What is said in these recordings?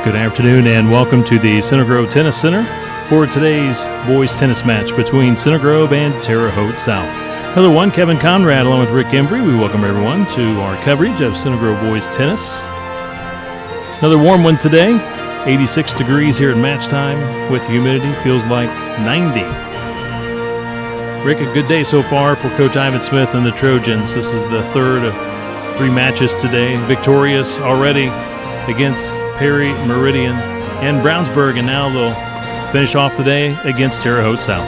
Good afternoon and welcome to the Center Grove Tennis Center for today's boys tennis match between Center Grove and Terre Haute South. Another one, Kevin Conrad along with Rick Embry. We welcome everyone to our coverage of Center Grove boys tennis. Another warm one today, 86 degrees here at match time with humidity, feels like 90. Rick, a good day so far for Coach Ivan Smith and the Trojans. This is the third of 3 matches today, victorious already against Perry, Meridian, and Brownsburg, and now they'll finish off the day against Terre Haute South.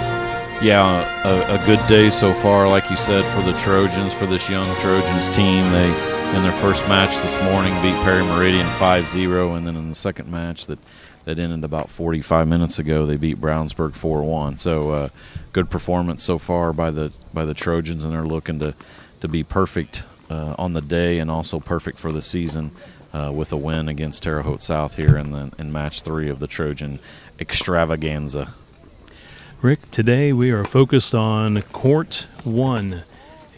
Yeah, a good day so far, like you said, for the Trojans, for this young Trojans team. They, in their first match this morning, beat Perry Meridian 5-0, and then in the second match that ended about 45 minutes ago, they beat Brownsburg 4-1. So good performance so far by the Trojans, and they're looking to be perfect on the day and also perfect for the season. With a win against Terre Haute South here in match 3 of the Trojan extravaganza. Rick, today we are focused on court 1.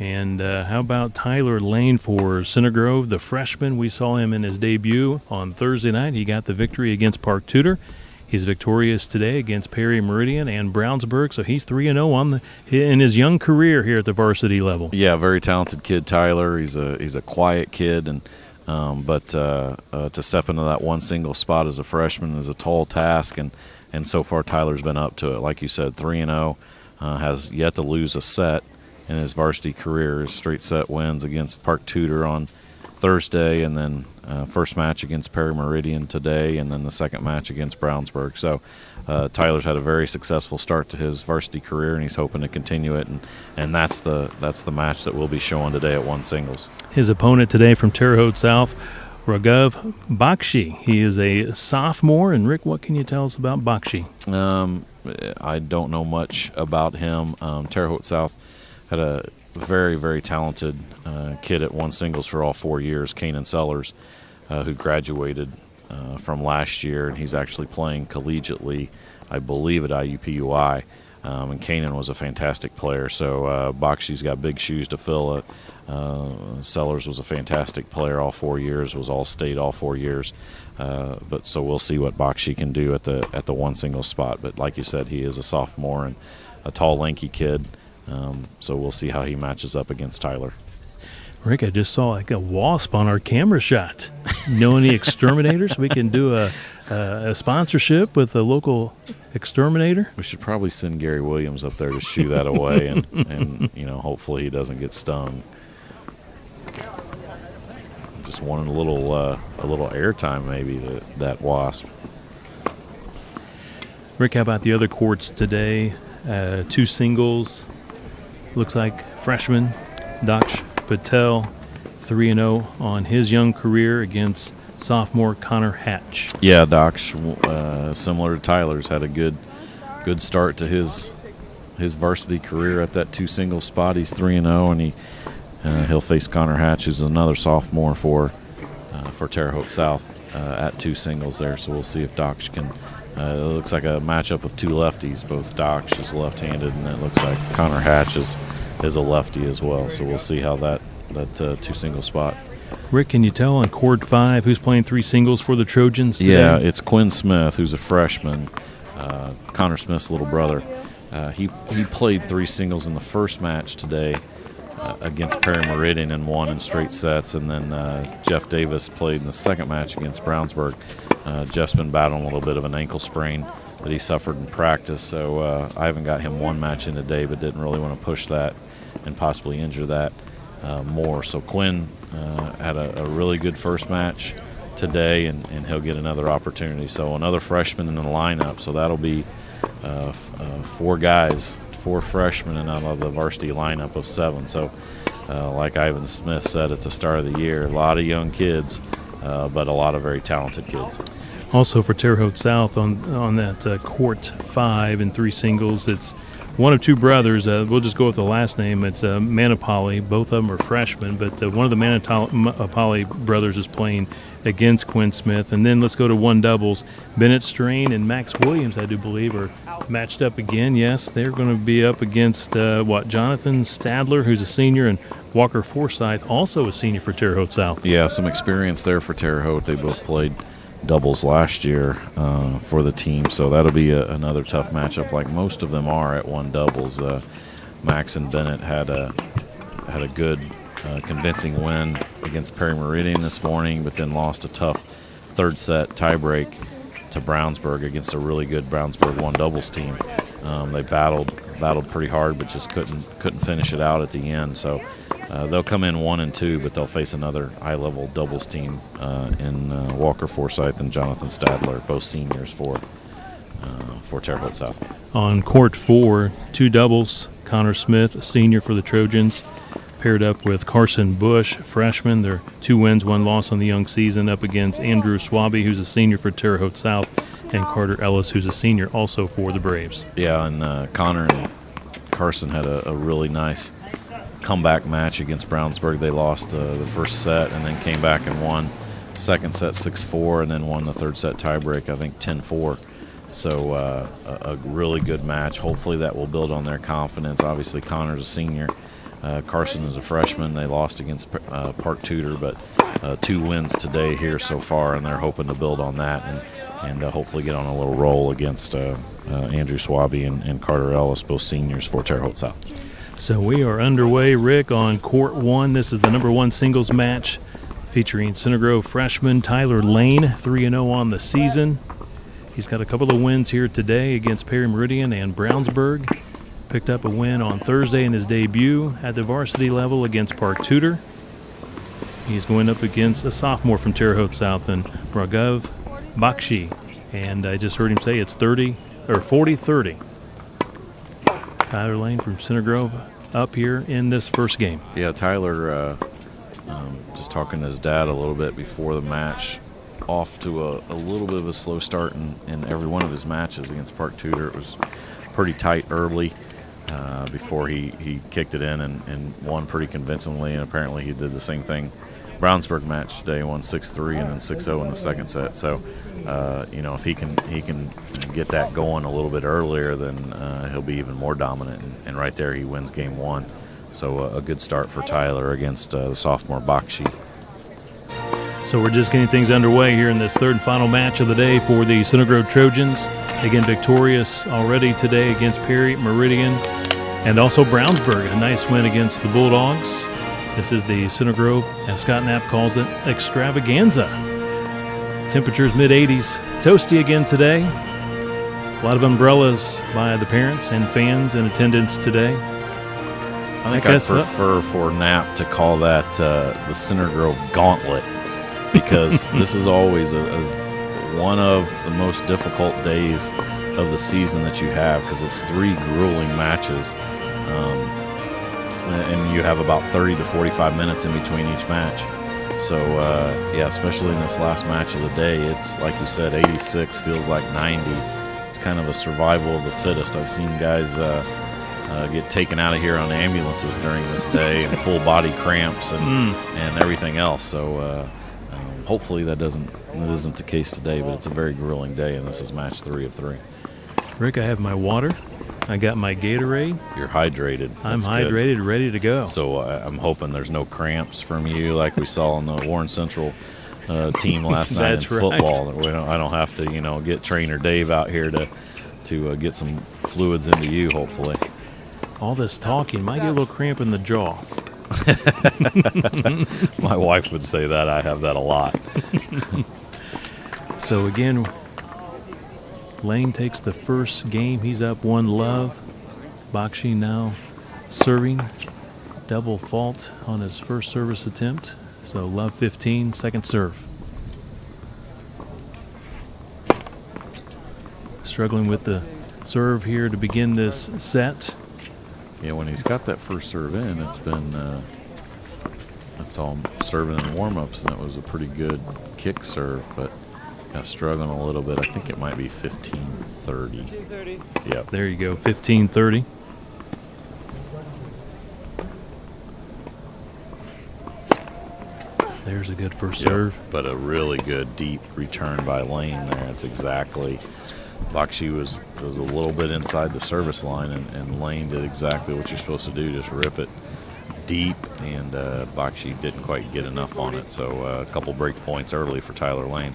And how about Tyler Lane for Center Grove, the freshman? We saw him in his debut on Thursday night. He got the victory against Park Tudor. He's victorious today against Perry Meridian and Brownsburg, so he's 3-0 in his young career here at the varsity level. Yeah, very talented kid, Tyler. He's a quiet kid, and but to step into that one single spot as a freshman is a tall task, and so far Tyler's been up to it. Like you said, 3-0, has yet to lose a set in his varsity career. His straight set wins against Park Tudor on Thursday, and then first match against Perry Meridian today, and then the second match against Brownsburg. So Tyler's had a very successful start to his varsity career, and he's hoping to continue it, and that's the match that we'll be showing today at one singles. His opponent today from Terre Haute South, Raghav Bakshi. He is a sophomore, and Rick, what can you tell us about Bakshi? I don't know much about him. Terre Haute South had a very, very talented kid at one singles for all 4 years, Kanan Sellers, who graduated from last year, and he's actually playing collegiately, I believe, at IUPUI. And Kanan was a fantastic player, so Bakshi's got big shoes to fill. Sellers was a fantastic player all 4 years, was all-state all 4 years. But so we'll see what Bakshi can do at the one single spot. But like you said, he is a sophomore and a tall, lanky kid. So we'll see how he matches up against Tyler. Rick, I just saw like a wasp on our camera shot. Know any exterminators? We can do a sponsorship with a local exterminator. We should probably send Gary Williams up there to shoo that away, and hopefully he doesn't get stung. Just wanted a little airtime maybe that wasp. Rick, how about the other courts today? 2 singles. Looks like freshman Dox Patel, 3-0 on his young career against sophomore Connor Hatch. Yeah, Dox, similar to Tyler's, had a good start to his varsity career at that 2 single spot. He's 3-0, and he'll face Connor Hatch, who's another sophomore for Terre Haute South at 2 singles there. So we'll see if Dox can. It looks like a matchup of 2 lefties. Both Dox is left-handed, and it looks like Connor Hatch is a lefty as well. So we'll see how that 2 single spot. Rick, can you tell on court 5 who's playing 3 singles for the Trojans today? Yeah, it's Quinn Smith, who's a freshman, Connor Smith's little brother. He played 3 singles in the first match today against Perry Meridian and won in straight sets, and then Jeff Davis played in the second match against Brownsburg. Jeff's been battling a little bit of an ankle sprain that he suffered in practice, so I haven't got him one match in today, but didn't really want to push that and possibly injure that more. So Quinn had a really good first match today, and he'll get another opportunity. So another freshman in the lineup, so that'll be 4 guys, 4 freshmen and out of the varsity lineup of 7. So like Ivan Smith said at the start of the year, a lot of young kids, but a lot of very talented kids. Also for Terre Haute South on that court 5 and 3 singles, it's one of 2 brothers. We'll just go with the last name. It's Manapali. Both of them are freshmen, but one of the Manapali brothers is playing against Quinn Smith. And then let's go to 1 doubles. Bennett Strain and Max Williams, I do believe, are matched up again. Yes, they're going to be up against, Jonathan Stadler, who's a senior, and Walker Forsyth, also a senior for Terre Haute South. Yeah, some experience there for Terre Haute. They both played doubles last year for the team. So that'll be another tough matchup, like most of them are at one doubles. Max and Bennett had a good convincing win against Perry Meridian this morning, but then lost a tough third set tiebreak to Brownsburg against a really good Brownsburg one doubles team. They battled pretty hard, but just couldn't finish it out at the end. So they'll come in 1 and 2, but they'll face another high-level doubles team in Walker Forsyth and Jonathan Stadler, both seniors for Terre Haute South. On court 4, 2 doubles. Connor Smith, a senior for the Trojans, paired up with Carson Bush, freshman. They're 2 wins, 1 loss on the young season, up against Andrew Swaby, who's a senior for Terre Haute South, and Carter Ellis, who's a senior also for the Braves. Yeah, and Connor and Carson had a really nice comeback match against Brownsburg. They lost the first set and then came back and won second set 6-4 and then won the third set tiebreak, I think 10-4. So a really good match. Hopefully that will build on their confidence. Obviously Connor's a senior. Carson is a freshman. They lost against Park Tudor, but 2 wins today here so far, and they're hoping to build on that and hopefully get on a little roll against Andrew Swaby and Carter Ellis, both seniors for Terre Haute South. So we are underway, Rick, on court 1. This is the number 1 singles match featuring Center Grove freshman Tyler Lane, 3-0 on the season. He's got a couple of wins here today against Perry Meridian and Brownsburg. Picked up a win on Thursday in his debut at the varsity level against Park Tudor. He's going up against a sophomore from Terre Haute South and Raghav Bakshi. And I just heard him say it's 40-30. Tyler Lane from Center Grove up here in this first game. Yeah, Tyler, just talking to his dad a little bit before the match, off to a little bit of a slow start in every one of his matches against Park Tudor. It was pretty tight early before he kicked it in and won pretty convincingly, and apparently he did the same thing. Brownsburg match today, won 6-3 and then 6-0 in the second set. So, if he can get that going a little bit earlier, then he'll be even more dominant. And right there, he wins game 1. So a good start for Tyler against the sophomore Bakshi. So we're just getting things underway here in this third and final match of the day for the Center Grove Trojans. Again, victorious already today against Perry Meridian and also Brownsburg. A nice win against the Bulldogs. This is the Center Grove, as Scott Knapp calls it, extravaganza. Temperatures mid-80s. Toasty again today. A lot of umbrellas by the parents and fans in attendance today. I think I'd prefer for Knapp to call that the Center Grove Gauntlet, because this is always one of the most difficult days of the season that you have, because it's 3 grueling matches, and you have about 30 to 45 minutes in between each match. So, especially in this last match of the day, it's, like you said, 86 feels like 90. It's kind of a survival of the fittest. I've seen guys get taken out of here on ambulances during this day and full body cramps and everything else. So, hopefully that isn't the case today, but it's a very grueling day, and this is match 3 of 3. Rick, I have my water. I got my Gatorade. You're hydrated. I'm hydrated, good. Ready to go. So I'm hoping there's no cramps from you like we saw on the Warren Central team last night in football. Right. I don't have to, get Trainer Dave out here to get some fluids into you, hopefully. All this talking might get a little cramp in the jaw. My wife would say that. I have that a lot. So again, Lane takes the first game. He's up 1-love. Bakshi now serving. Double fault on his first service attempt. So love 15, second serve. Struggling with the serve here to begin this set. Yeah, when he's got that first serve in, it's been I saw him serving in warm-ups, and it was a pretty good kick serve, but struggling a little bit. I think it might be 15-30. 15-30. Yep. There you go, 15-30. There's a good first serve. But a really good deep return by Lane there. That's exactly. Bakshi was a little bit inside the service line, and Lane did exactly what you're supposed to do, just rip it deep, and Bakshi didn't quite get enough on it. So a couple break points early for Tyler Lane.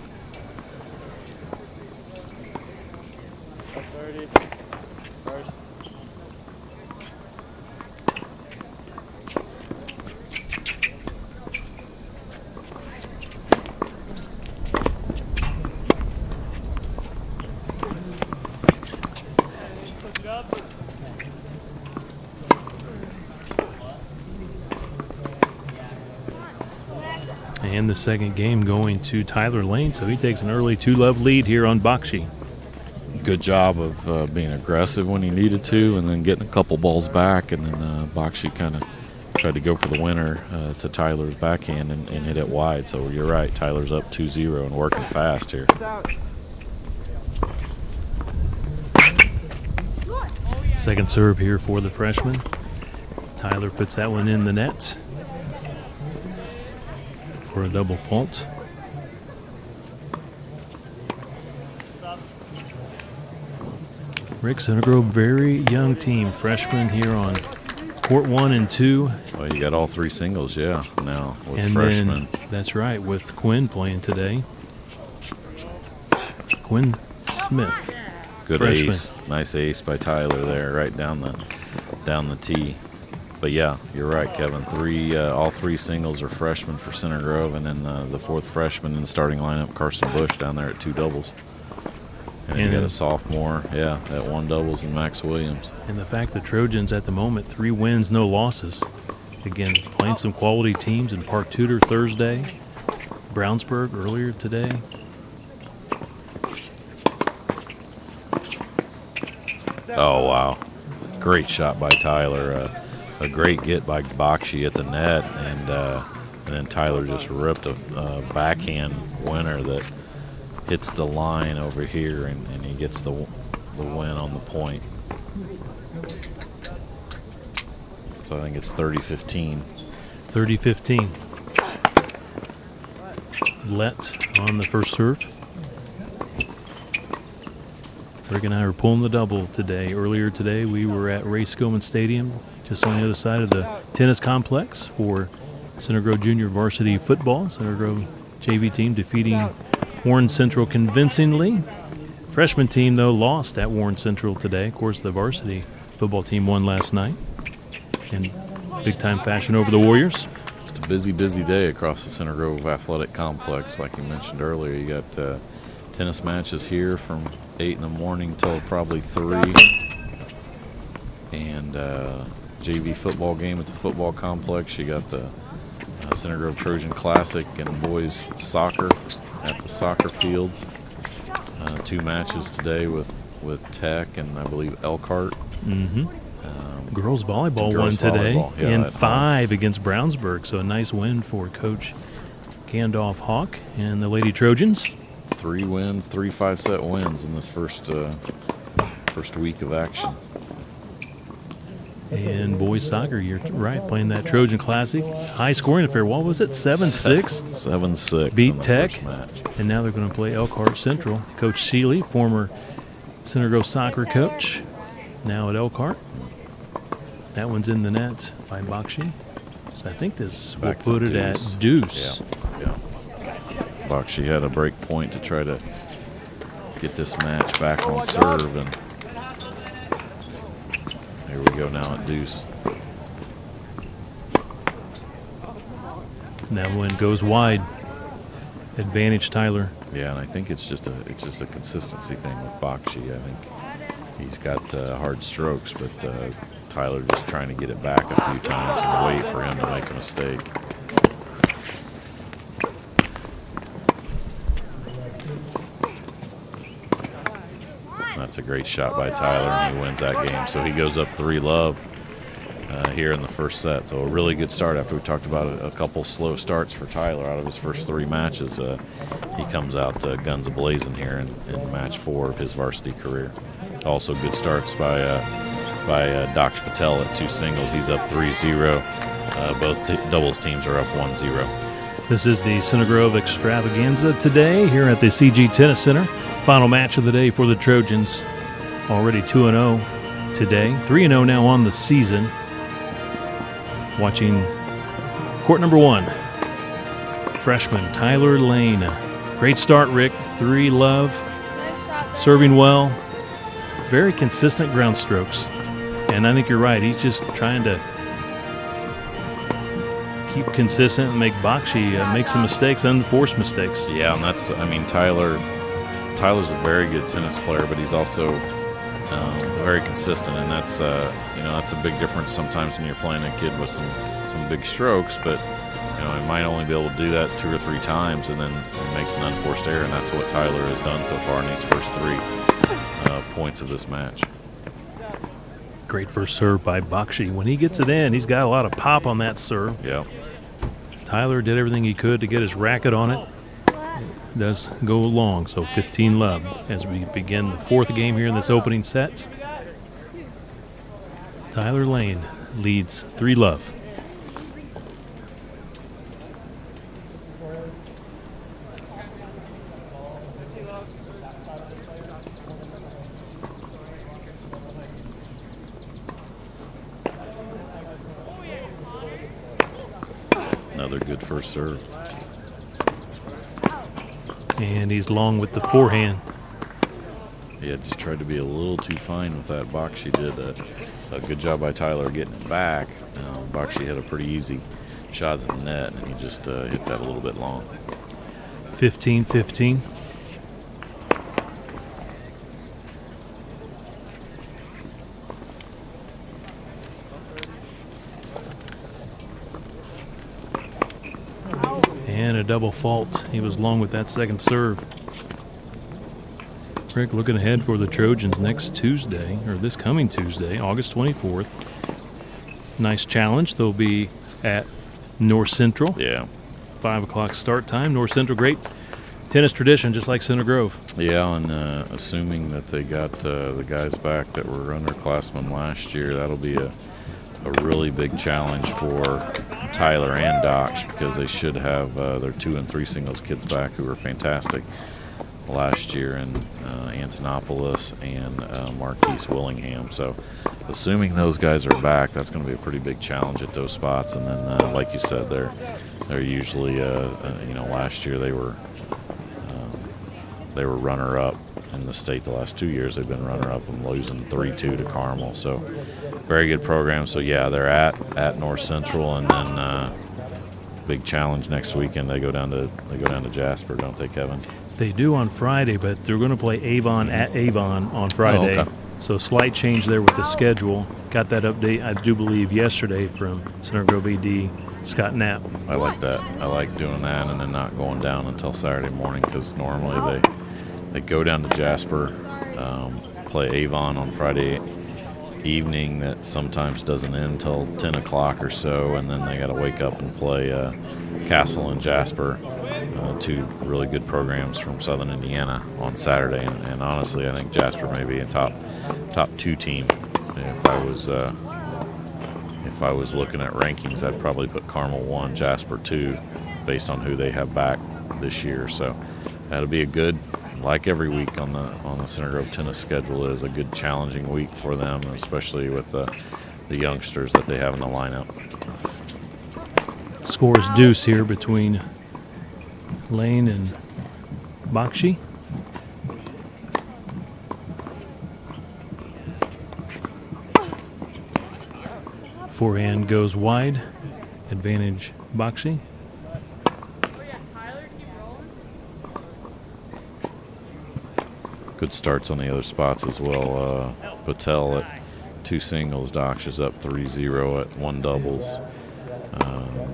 And the second game going to Tyler Lane, so he takes an early 2-love lead here on Bakshi. Good job of being aggressive when he needed to, and then getting a couple balls back, and then Bakshi kind of tried to go for the winner to Tyler's backhand and hit it wide. So you're right, Tyler's up 2-0 and working fast here. Second serve here for the freshman. Tyler puts that one in the net for a double fault. Rick, Center Grove, very young team. Freshman here on court 1 and 2. Well, you got all 3 singles, yeah, now with And freshmen. then, that's right, with Quinn playing today. Quinn Smith. Good freshman. ace, nice ace by Tyler there, right down the tee. But yeah, you're right, Kevin. All 3 singles are freshmen for Center Grove, and then the 4th freshman in the starting lineup, Carson Bush, down there at 2 doubles. And you got a sophomore, at 1 doubles, and Max Williams. And the fact the Trojans at the moment, 3 wins, no losses. Again, playing some quality teams in Park Tudor Thursday, Brownsburg earlier today. Oh, wow. Great shot by Tyler. A great get by Bakshi at the net, and then Tyler just ripped a backhand winner that hits the line over here, and he gets the win on the point. So I think it's 30-15. 30-15. Let on the first serve. Rick and I were pulling the double today. Earlier today, we were at Ray Skillman Stadium, just on the other side of the tennis complex for Center Grove Junior Varsity Football. Center Grove JV team defeating Warren Central convincingly. Freshman team, though, lost at Warren Central today. Of course, the varsity football team won last night in big-time fashion over the Warriors. Just a busy day across the Center Grove Athletic Complex. Like you mentioned earlier, you got tennis matches here from 8 in the morning till probably 3. And JV football game at the football complex. You got the Center Grove Trojan Classic and boys soccer at the soccer fields. 2 matches today with Tech and I believe Elkhart. Mm-hmm. Girls volleyball won today, and 5 against Brownsburg. So a nice win for Coach Gandalf Hawk and the Lady Trojans. 3 wins, 3 5-set wins in this first week of action. And boys soccer, you're right, playing that Trojan Classic. High-scoring affair. What was it, 7-6? 7-6. Beat Tech. And now they're going to play Elkhart Central. Coach Seeley, former Center Grove soccer coach, now at Elkhart. That one's in the net by Bakshi. So I think this will put it at deuce. Yeah. Bakshi had a break point to try to get this match back on serve, and here we go now at deuce. And that one goes wide. Advantage Tyler. Yeah, and I think it's just a consistency thing with Bakshi. I think he's got hard strokes, but Tyler just trying to get it back a few times and wait for him to make a mistake. That's a great shot by Tyler, and he wins that game. So he goes up 3-love here in the first set. So a really good start after we talked about a couple slow starts for Tyler out of his first 3 matches. He comes out guns a-blazing here in match 4 of his varsity career. Also good starts by Dox Patel at 2 singles. He's up 3-0. Both doubles teams are up 1-0. This is the Center Grove Extravaganza today here at the CG Tennis Center. Final match of the day for the Trojans. Already 2-0 today. 3-0 now on the season. Watching court number 1. Freshman Tyler Lane. Great start, Rick. 3-love. Serving well. Very consistent ground strokes. And I think you're right. He's just trying to keep consistent and make Bakshi make some mistakes, unforced mistakes. Yeah, and that's, Tyler's a very good tennis player, but he's also very consistent, and that's a big difference sometimes when you're playing a kid with some big strokes. But he might only be able to do that 2 or 3 times, and then he makes an unforced error, and that's what Tyler has done so far in these first 3 points of this match. Great first serve by Bakshi. When he gets it in, he's got a lot of pop on that serve. Yeah. Tyler did everything he could to get his racket on it. It does go long, so 15 love as we begin the 4th game here in this opening set. Tyler Lane leads 3 love. Another good first serve. And he's long with the forehand. Yeah, just tried to be a little too fine with that. Bakshi did a good job by Tyler getting it back. Bakshi had a pretty easy shot at the net, and he just hit that a little bit long. 15-15. And a double fault. He was long with that second serve. Rick looking ahead for the Trojans next Tuesday, or this coming Tuesday, August 24th. Nice challenge. They'll be at North Central. Yeah. 5 o'clock start time. North Central, great tennis tradition, just like Center Grove. Yeah, and assuming that they got the guys back that were underclassmen last year, that'll be a really big challenge for Tyler and Dox, because they should have their 2 and 3 singles kids back who were fantastic last year, and Antonopoulos and Marquise Willingham. So assuming those guys are back, that's going to be a pretty big challenge at those spots. And then like you said, they're usually last year they were runner-up in the state. The last 2 years they've been runner-up and losing 3-2 to Carmel. So very good program. So yeah, they're at North Central, and then big challenge next weekend. They go down to Jasper, don't they, Kevin? They do on Friday, but they're going to play Avon at Avon on Friday. Oh, okay. So slight change there with the schedule. Got that update, I do believe, yesterday from Center Grove AD Scott Knapp. I like that. I like doing that and then not going down until Saturday morning, because normally they go down to Jasper, play Avon on Friday evening. That sometimes doesn't end until 10 o'clock or so, and then they got to wake up and play Castle and Jasper, 2 really good programs from Southern Indiana on Saturday. And honestly, I think Jasper may be a top 2 team. If I was looking at rankings, I'd probably put Carmel 1, Jasper 2, based on who they have back this year. So that'll be a good, like every week on the Center Grove tennis schedule, is a good challenging week for them, especially with the youngsters that they have in the lineup. Scores deuce here between Lane and Bakshi. Forehand goes wide. Advantage Bakshi. Good starts on the other spots as well. Patel at 2 singles. Dox is up 3-0 at 1 doubles.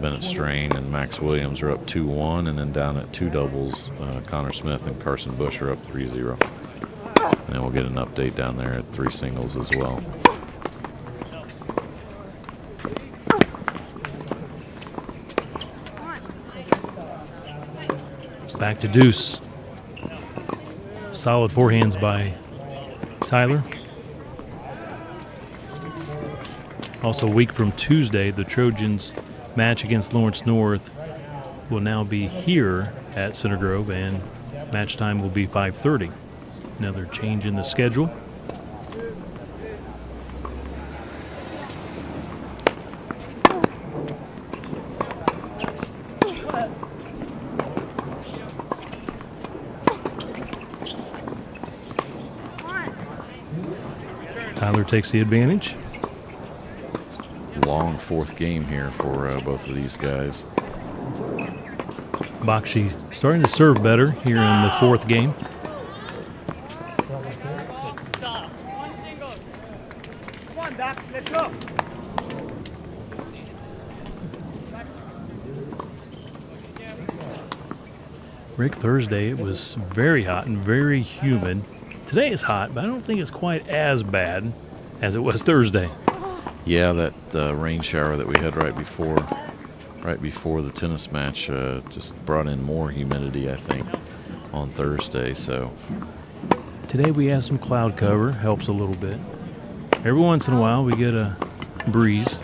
Bennett Strain and Max Williams are up 2-1, and then down at 2 doubles, Connor Smith and Carson Bush are up 3-0. And then we'll get an update down there at 3 singles as well. Back to deuce. Solid forehands by Tyler. Also, a week from Tuesday, the Trojans match against Lawrence North will now be here at Center Grove, and match time will be 5:30. Another change in the schedule. Tyler takes the advantage. Long 4th game here for both of these guys. Bakshi starting to serve better here in the 4th game. Come on, Dox, let's go. Rick, Thursday it was very hot and very humid. Today is hot, but I don't think it's quite as bad as it was Thursday. Yeah, that rain shower that we had right before the tennis match just brought in more humidity, I think, on Thursday. So today we have some cloud cover, helps a little bit. Every once in a while we get a breeze.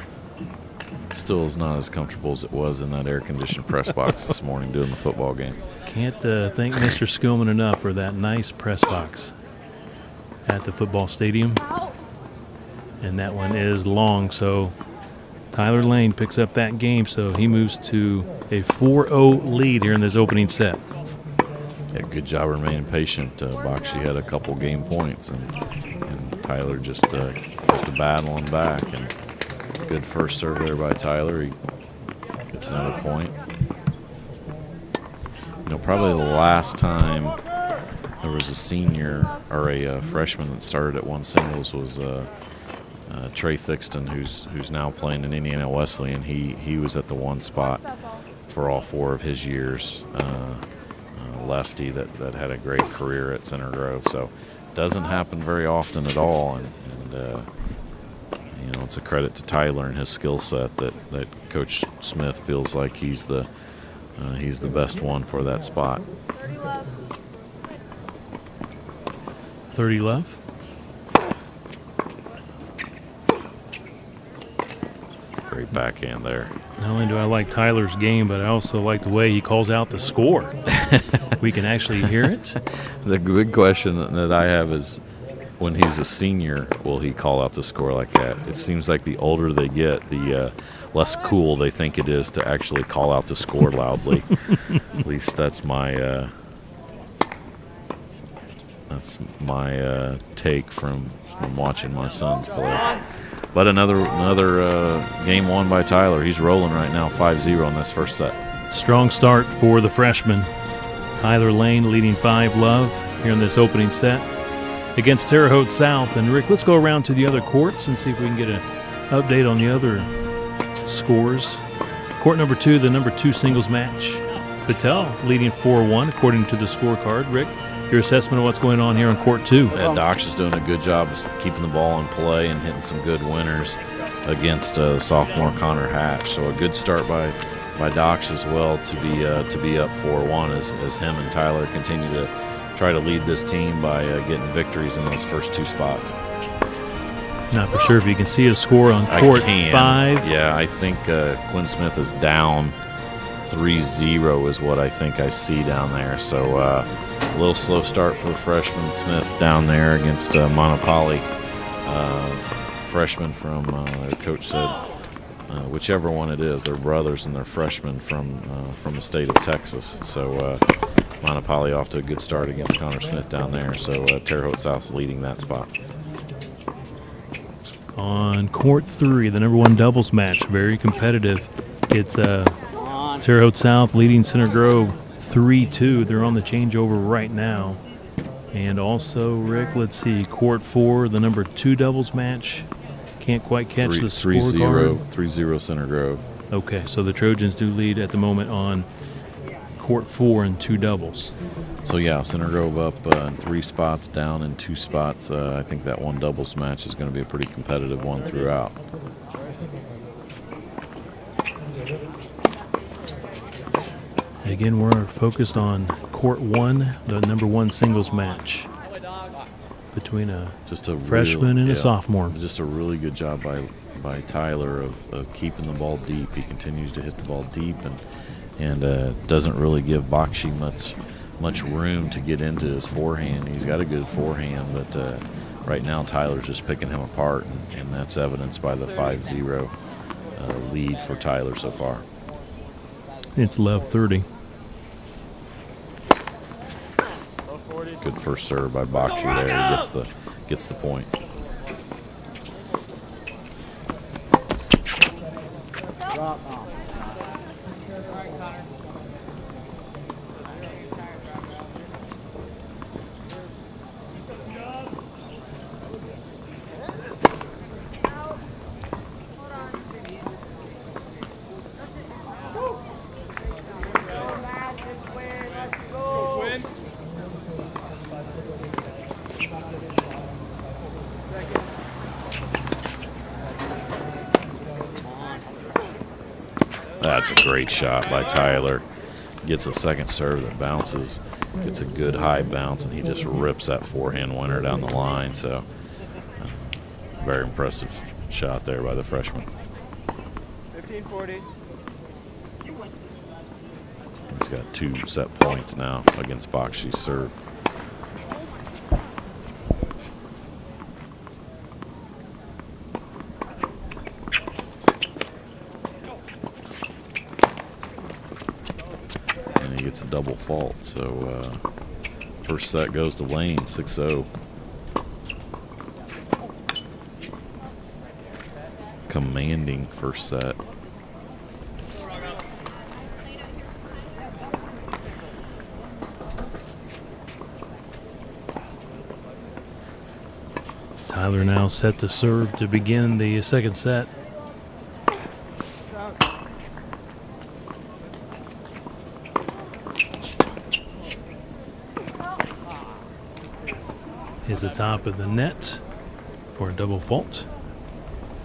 Still is not as comfortable as it was in that air-conditioned press box this morning doing the football game. Can't thank Mr. Skillman enough for that nice press box at the football stadium. And that one is long, so Tyler Lane picks up that game, so he moves to a 4-0 lead here in this opening set. Yeah, good job remaining patient. Bakshi had a couple game points, and Tyler just put the battle on back. And good first serve there by Tyler. He gets another point. Probably the last time there was a senior or a freshman that started at one singles was Trey Thixton, who's now playing in Indiana Wesleyan. He was at the one spot for all 4 of his years. Lefty that had a great career at Center Grove. So doesn't happen very often at all, and it's a credit to Tyler and his skill set that Coach Smith feels like he's the best one for that spot. 30 left. Great backhand there. Not only do I like Tyler's game, but I also like the way he calls out the score. We can actually hear it. The big question that I have is, when he's a senior, will he call out the score like that? It seems like the older they get, the less cool they think it is to actually call out the score loudly. At least that's my take from watching my sons play. But another game won by Tyler. He's rolling right now, 5-0 in this first set. Strong start for the freshman. Tyler Lane leading 5-love here in this opening set against Terre Haute South. And Rick, let's go around to the other courts and see if we can get an update on the other scores. Court number 2, the number 2 singles match. Patel leading 4-1 according to the scorecard. Rick, your assessment of what's going on here on court 2? Dox is doing a good job of keeping the ball in play and hitting some good winners against sophomore Connor Hatch. So a good start by Dox as well to be up 4-1 as him and Tyler continue to try to lead this team by getting victories in those first 2 spots. Not for sure if you can see a score on court 5. Yeah, I think Quinn Smith is down 3-0 is what I think I see down there. So a little slow start for freshman Smith down there against Monopoly. Freshman from, their coach said, whichever one it is, they're brothers and they're freshmen from the state of Texas. So Monopoly off to a good start against Connor Smith down there. So Terre Haute South's leading that spot. On court 3, the number 1 doubles match, very competitive. It's Terre Haute South leading Center Grove 3-2. They're on the changeover right now. And also, Rick, let's see, court 4, the number 2 doubles match. Can't quite catch the scorecard. 3-0 Center Grove. Okay, so the Trojans do lead at the moment on court 4 and 2 doubles. So, yeah, Center Grove up in 3 spots, down in 2 spots. I think that one doubles match is going to be a pretty competitive one throughout. Again, we're focused on court 1, the number 1 singles match between a freshman and a sophomore. Just a really good job by Tyler of keeping the ball deep. He continues to hit the ball deep and doesn't really give Bakshi much room to get into his forehand. He's got a good forehand, but right now Tyler's just picking him apart, and that's evidenced by the 5-0 lead for Tyler so far. It's love 30. Good first serve by Bakshi there. He gets the point. That's a great shot by Tyler. Gets a second serve that bounces, gets a good high bounce, and he just rips that forehand winner down the line. So, very impressive shot there by the freshman. 15-40. He's got 2 set points now against Bakshi's serve. And he gets a double fault. So first set goes to Lane, 6-0. Commanding first set. Tyler now set to serve to begin the second set. Is the top of the net for a double fault.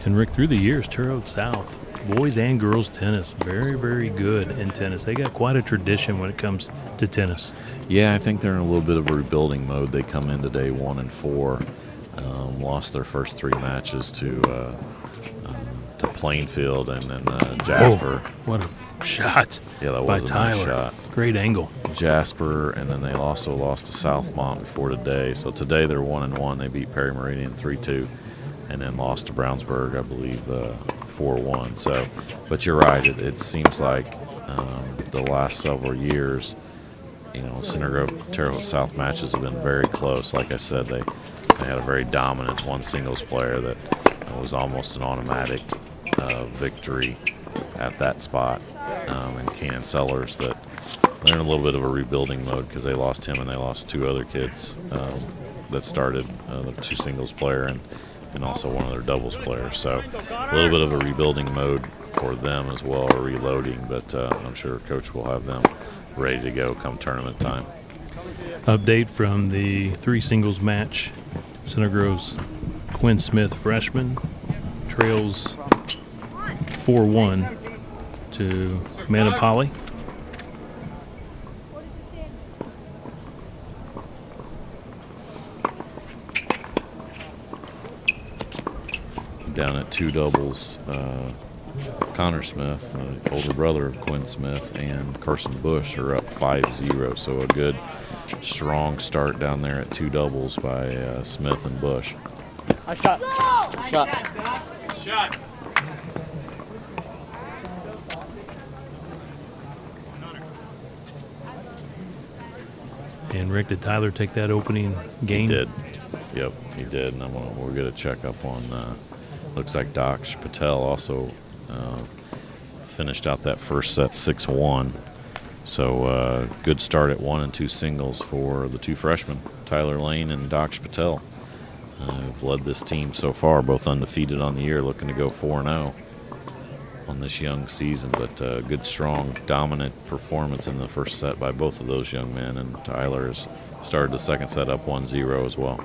And Rick, through the years, Terre Haute South, boys and girls tennis, very, very good in tennis. They got quite a tradition when it comes to tennis. Yeah, I think they're in a little bit of a rebuilding mode. They come in today 1-4, lost their first 3 matches to Plainfield and then Jasper. Oh, what a shot! Yeah, that by was a Tyler. nice shot. Great angle. Jasper, and then they also lost to Southmont before today. So today they're 1-1. They beat Perry Meridian 3-2. And then lost to Brownsburg, I believe, 4-1. So, but you're right. It seems like the last several years, Center Grove Terre Haute South matches have been very close. Like I said, they had a very dominant one singles player that was almost an automatic victory at that spot. And Kenan Sellers, that they're in a little bit of a rebuilding mode because they lost him and they lost 2 other kids that started, the 2 singles player and also one of their doubles players. So a little bit of a rebuilding mode for them as well, or reloading, but I'm sure Coach will have them ready to go come tournament time. Update from the 3 singles match. Center Grove's Quinn Smith, freshman, trails 4-1 to Manapali. Down at 2 doubles, Connor Smith, the older brother of Quinn Smith, and Carson Bush are up 5-0. So a good, strong start down there at 2 doubles by Smith and Bush. Shot. And Rick, did Tyler take that opening game? He did. Yep, he did. And we're going to check up on. Looks like Dox Patel also finished out that first set 6-1. So good start at 1 and 2 singles for the 2 freshmen, Tyler Lane and Dox Patel. Have led this team so far, both undefeated on the year, looking to go 4-0 on this young season. But good, strong, dominant performance in the first set by both of those young men. And Tyler has started the second set up 1-0 as well.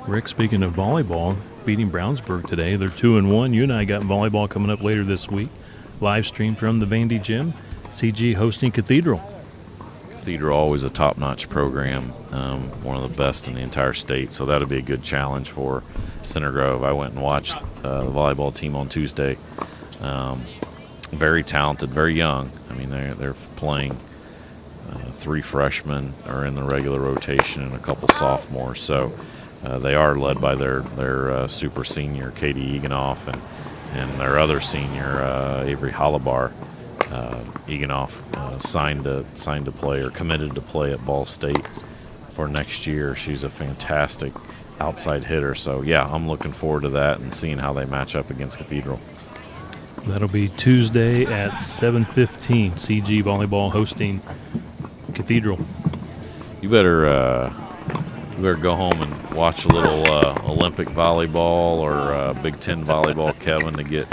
Rick, speaking of volleyball, beating Brownsburg today. They're 2-1. You and I got volleyball coming up later this week. Live stream from the Vandy Gym. CG hosting Cathedral. Cathedral, always a top-notch program, one of the best in the entire state. So that'll be a good challenge for Center Grove. I went and watched the volleyball team on Tuesday. Very talented, very young. I mean, they're playing 3 freshmen are in the regular rotation and a couple sophomores. So they are led by their super senior, Katie Eganoff, and their other senior, Avery Halabar. Eganoff signed to play or committed to play at Ball State for next year. She's a fantastic outside hitter. So, yeah, I'm looking forward to that and seeing how they match up against Cathedral. That'll be Tuesday at 7:15. CG Volleyball hosting Cathedral. You better go home and watch a little Olympic volleyball or Big Ten volleyball, Kevin, to get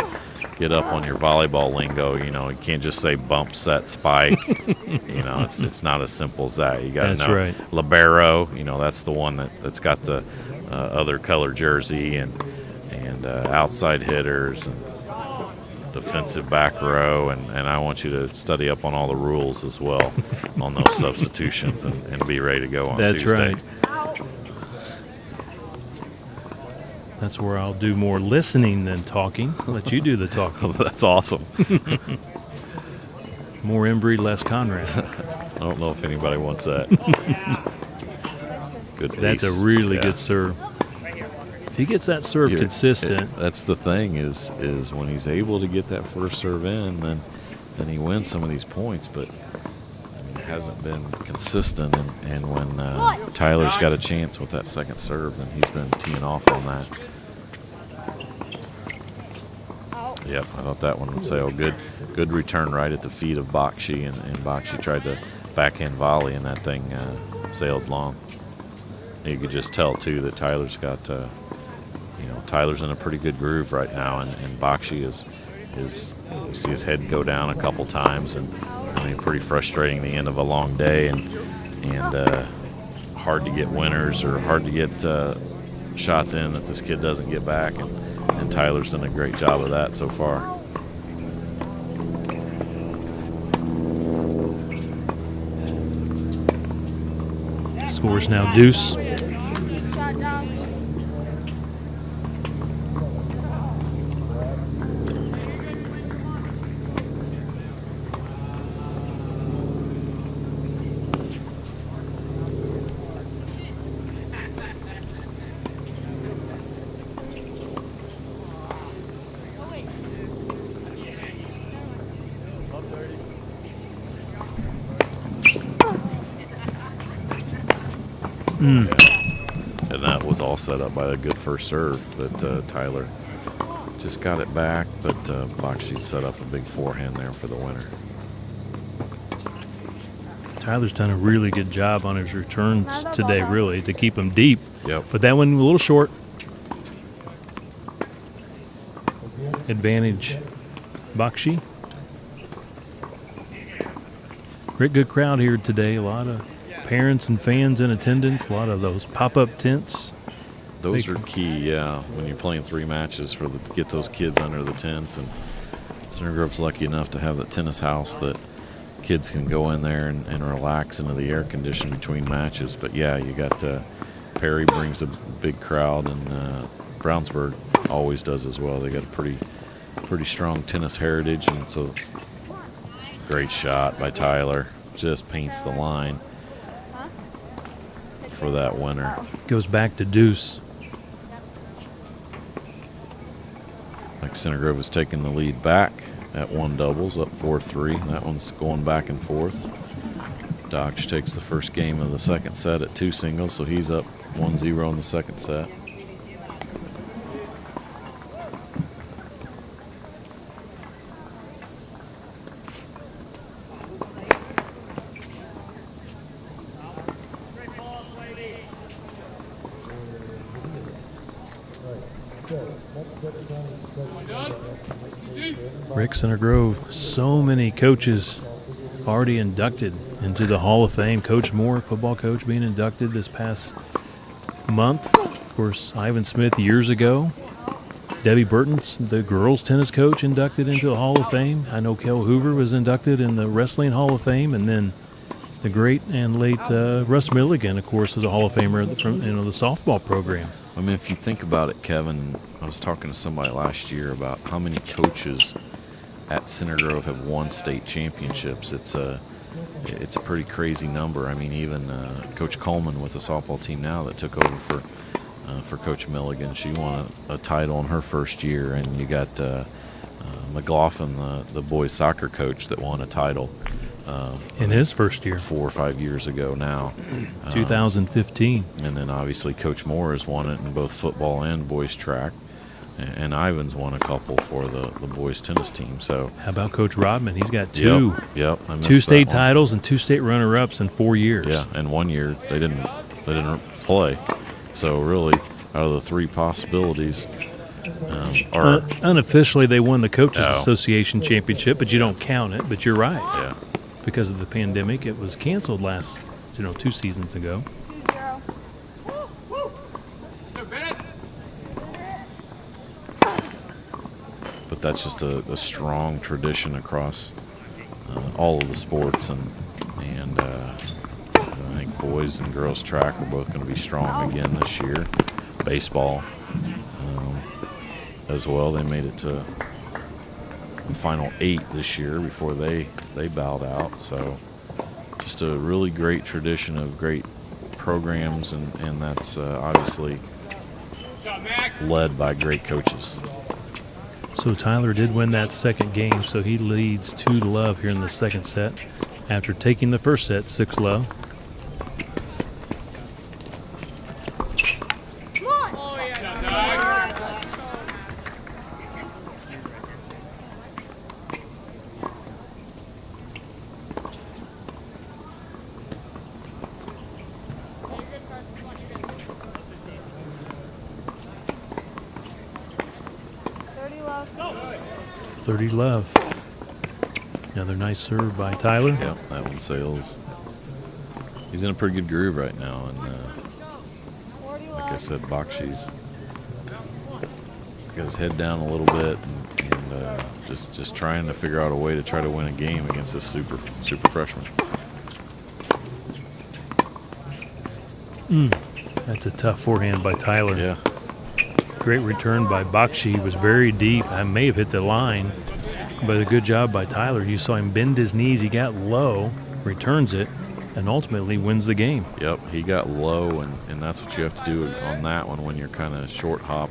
get up on your volleyball lingo. You know, you can't just say bump, set, spike. You know, it's not as simple as that. You got to know right. libero. You know, that's the one that's got the other color jersey and outside hitters and defensive back row, and I want you to study up on all the rules as well on those substitutions and be ready to go on That's Tuesday. Right. That's where I'll do more listening than talking. Let you do the talking. That's awesome. More Embry, less Conrad. I don't know if anybody wants that. Good That's ace. a really Yeah. good serve. If he gets that serve consistent. That's the thing is when he's able to get that first serve in, then he wins some of these points, but it hasn't been consistent. And when Tyler's got a chance with that second serve, then he's been teeing off on that. Yep, I thought that one would sail. Good return right at the feet of Bakshi, and Bakshi tried to backhand volley, and that thing sailed long. You could just tell too that Tyler's got, Tyler's in a pretty good groove right now, and Bakshi is you see his head go down a couple times, and I mean pretty frustrating the end of a long day, and hard to get winners or hard to get shots in that this kid doesn't get back, and Tyler's done a great job of that so far. Scores now deuce. And that was all set up by a good first serve that Tyler just got it back, but Bakshi set up a big forehand there for the winner. Tyler's done a really good job on his returns today, really, to keep them deep. Yep. But that one a little short. Advantage Bakshi. Great good crowd here today. A lot of parents and fans in attendance. A lot of those pop-up tents. Those are key, yeah, when you're playing three matches to get those kids under the tents. And Center Grove's lucky enough to have that tennis house that kids can go in there and relax into the air condition between matches. But yeah, you got Perry brings a big crowd, and Brownsburg always does as well. They got a pretty strong tennis heritage, and it's a great shot by Tyler. Just paints the line for that winner. Goes back to deuce. Like Center Grove is taking the lead back at one doubles, up 4-3. That one's going back and forth. Dox takes the first game of the second set at two singles, so he's up 1-0 in the second set. Rick Center Grove, so many coaches already inducted into the Hall of Fame. Coach Moore, football coach, being inducted this past month. Of course, Ivan Smith years ago. Debbie Burton's the girls tennis coach, inducted into the Hall of Fame. I know Kel Hoover was inducted in the Wrestling Hall of Fame, and then the great and late Russ Milligan, of course, is a Hall of Famer from the softball program. I mean, if you think about it, Kevin, I was talking to somebody last year about how many coaches at Center Grove have won state championships. It's a pretty crazy number. I mean, even Coach Coleman with the softball team now that took over for Coach Milligan, she won a title in her first year, and you got McLaughlin, the boys soccer coach, that won a title in his first year, 4 or 5 years ago now, 2015. And then obviously Coach Moore has won it in both football and boys track. And Ivan's won a couple for the boys tennis team. So how about Coach Rodman? He's got two. Yep. Two state titles and two state runner-ups in 4 years. Yeah, and 1 year they didn't play. So really, out of the three possibilities, Unofficially, they won the Coaches Oh. Association Championship, but you don't count it. But you're right. Yeah. Because of the pandemic, it was canceled last, 2 seasons ago. But that's just a strong tradition across all of the sports, and I think boys and girls track are both going to be strong again this year. Baseball as well. They made it to the final 8 this year before they bowed out. So just a really great tradition of great programs, and that's obviously led by great coaches. So Tyler did win that second game, so he leads 2-0 here in the second set after taking the first set 6-0. Love. Another nice serve by Tyler. Yeah, that one sails. He's in a pretty good groove right now, and like I said, Bakshi's got his head down a little bit, and just trying to figure out a way to try to win a game against this super freshman. That's a tough forehand by Tyler. Yeah. Great return by Bakshi. He was very deep. I may have hit the line, but a good job by Tyler. You saw him bend his knees. He got low, returns it, and ultimately wins the game. Yep, he got low, and that's what you have to do on that one when you're kind of short hop.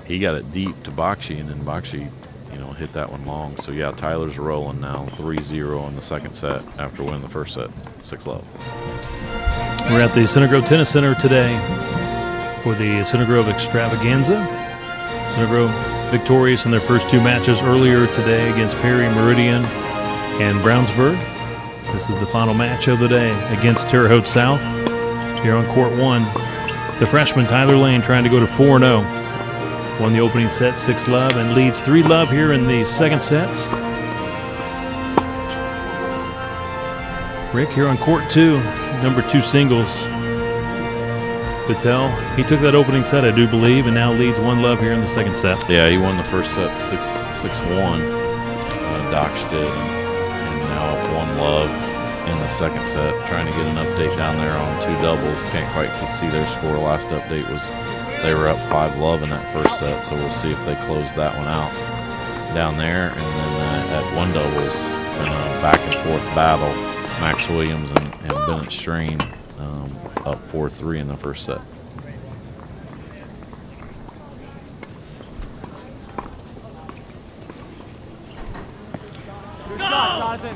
He got it deep to Bakshi, and then Bakshi, hit that one long. So, yeah, Tyler's rolling now, 3-0 in the second set after winning the first set, 6-0. We're at the Center Grove Tennis Center today for the Center Grove Extravaganza. Center Grove victorious in their first 2 matches earlier today against Perry Meridian and Brownsburg. This is the final match of the day against Terre Haute South. Here on court 1, the freshman Tyler Lane trying to go to 4-0. Won the opening set 6-0 and leads 3-0 here in the second sets. Rick here on court 2, number 2 singles. Patel, he took that opening set, I do believe, and now leads 1-0 here in the second set. Yeah, he won the first set 6-1. Dox did, and now up 1-0 in the second set. Trying to get an update down there on 2 doubles. Can't quite see their score. Last update was they were up 5-0 in that first set, so we'll see if they close that one out down there. And then at 1 doubles, in a back and forth battle, Max Williams and Bennett Strain up 4-3 in the first set.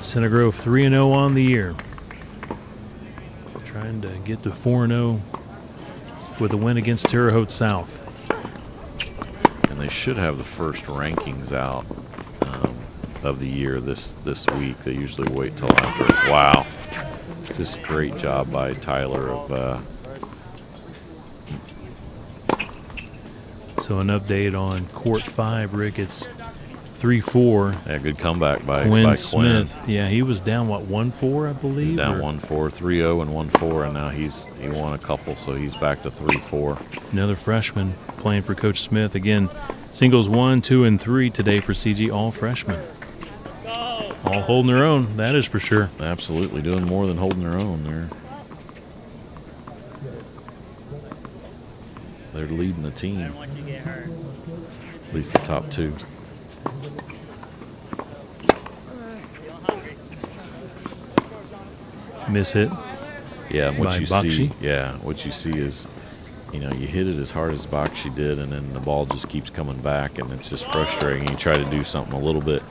Center Grove 3-0 on the year. Trying to get to 4-0 with a win against Terre Haute South. And they should have the first rankings out of the year this week. They usually wait till after. Wow. Just great job by Tyler of So an update on court 5, Rick. It's 3-4. yeah, good comeback by Quinn by Smith. Quinn. Yeah, he was down 1-4, I believe. Down or 1-4, 3-0 and 1-4, and now he won a couple, so he's back to 3-4. Another freshman playing for Coach Smith. Again, singles 1, 2, and 3 today for CG, all freshmen. All holding their own, that is for sure. Absolutely doing more than holding their own there. They're leading the team. At least the top 2. Miss hit. Yeah, by Bakshi. What you see is, you hit it as hard as Bakshi did, and then the ball just keeps coming back, and it's just frustrating. You try to do something a little bit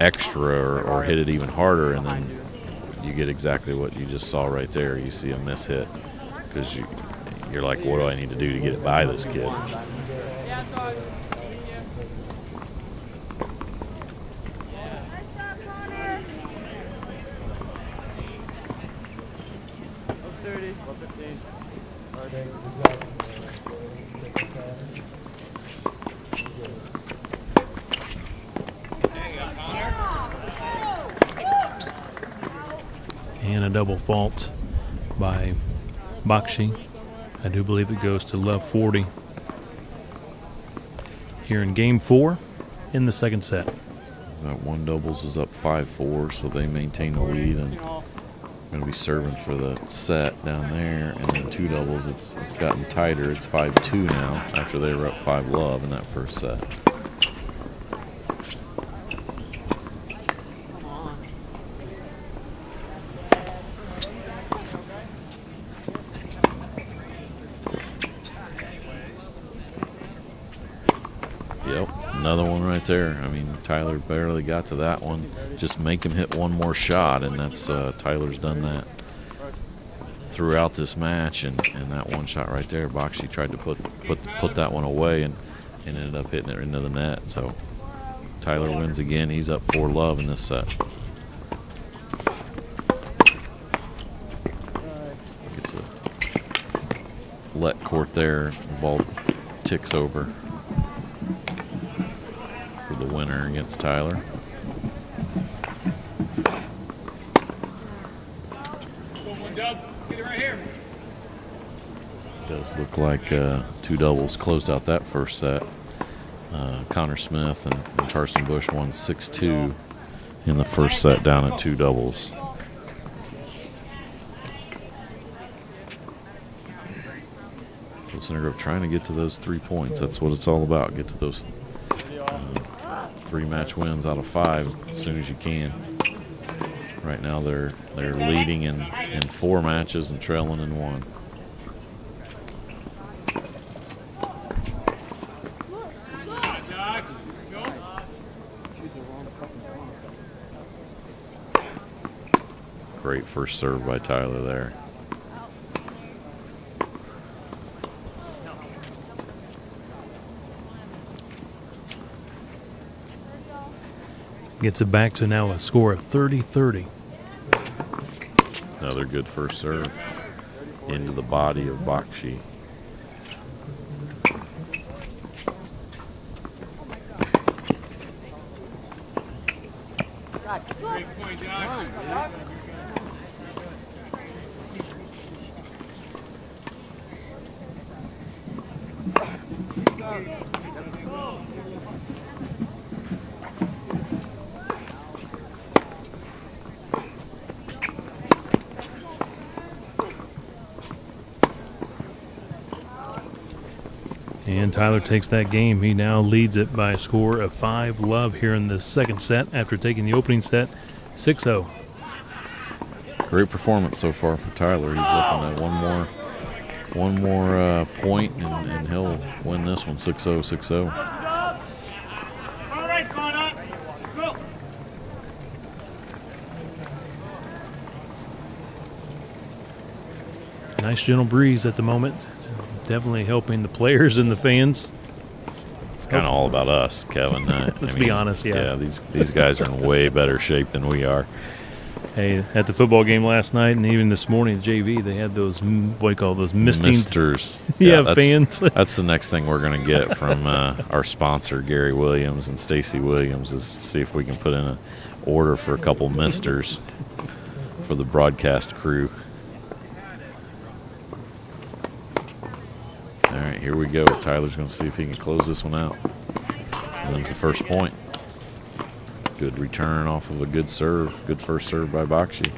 extra or hit it even harder, and then you get exactly what you just saw right there. You see a miss hit because you're like, what do I need to do to get it by this kid? and a double fault by Bakshi. I do believe it goes to love 40 here in game 4 in the second set. That one doubles is up 5-4, so they maintain the lead and going to be serving for the set down there. And then two doubles, it's gotten tighter. It's 5-2 now after they were up 5-love in that first set. Yep, another one right there. I mean, Tyler barely got to that one. Just make him hit one more shot, and that's Tyler's done that throughout this match. And that one shot right there, Bakshi tried to put that one away and ended up hitting it into the net. So Tyler wins again. He's up 4-love in this set. Gets a let court there. The ball ticks over for the winner against Tyler. Does look like two doubles closed out that first set. Connor Smith and Carson Bush won 6-2 in the first set down at two doubles. So Center Grove trying to get to those 3 points. That's what it's all about. Get to those 3 match wins out of 5 as soon as you can. Right now they're leading in 4 matches and trailing in 1. Great first serve by Tyler there. Gets it back to now a score of 30-30. Another good first serve into the body of Bakshi. Great point, Doc. And Tyler takes that game. He now leads it by a score of 5-love here in the second set after taking the opening set 6-0. Great performance so far for Tyler. He's looking at one more point, and he'll win this one 6-0, 6-0. All right, Connor. Go. Nice gentle breeze at the moment. Definitely helping the players and the fans. It's kind of all about us, Kevin. Let's be honest, yeah. Yeah, these guys are in way better shape than we are. Hey, at the football game last night and even this morning at JV, they had those, what do you call those, misting? Misters. Yeah, fans. That's the next thing we're going to get from our sponsor, Gary Williams and Stacy Williams, is see if we can put in an order for a couple misters for the broadcast crew. All right, here we go. Tyler's going to see if he can close this one out. Wins the first point. Good return off of a good serve. Good first serve by Bakshi.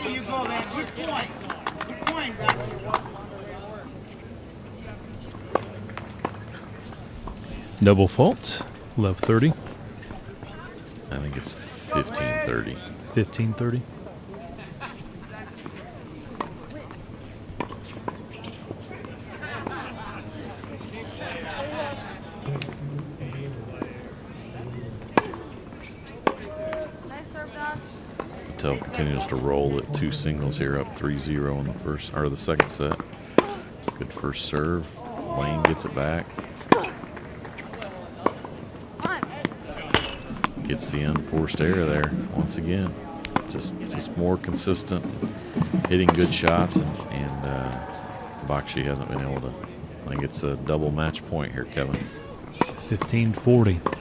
There you go, man. Good point. Good point, back. Double fault. Love 30. I think it's 15-30. 15-30. Patel continues to roll at 2 singles here, up 3-0 in the second set. Good first serve. Lane gets it back. Gets the unforced error there once again. Just more consistent, hitting good shots, and Bakshi hasn't been able to. I think it's a double match point here, Kevin. 15-40.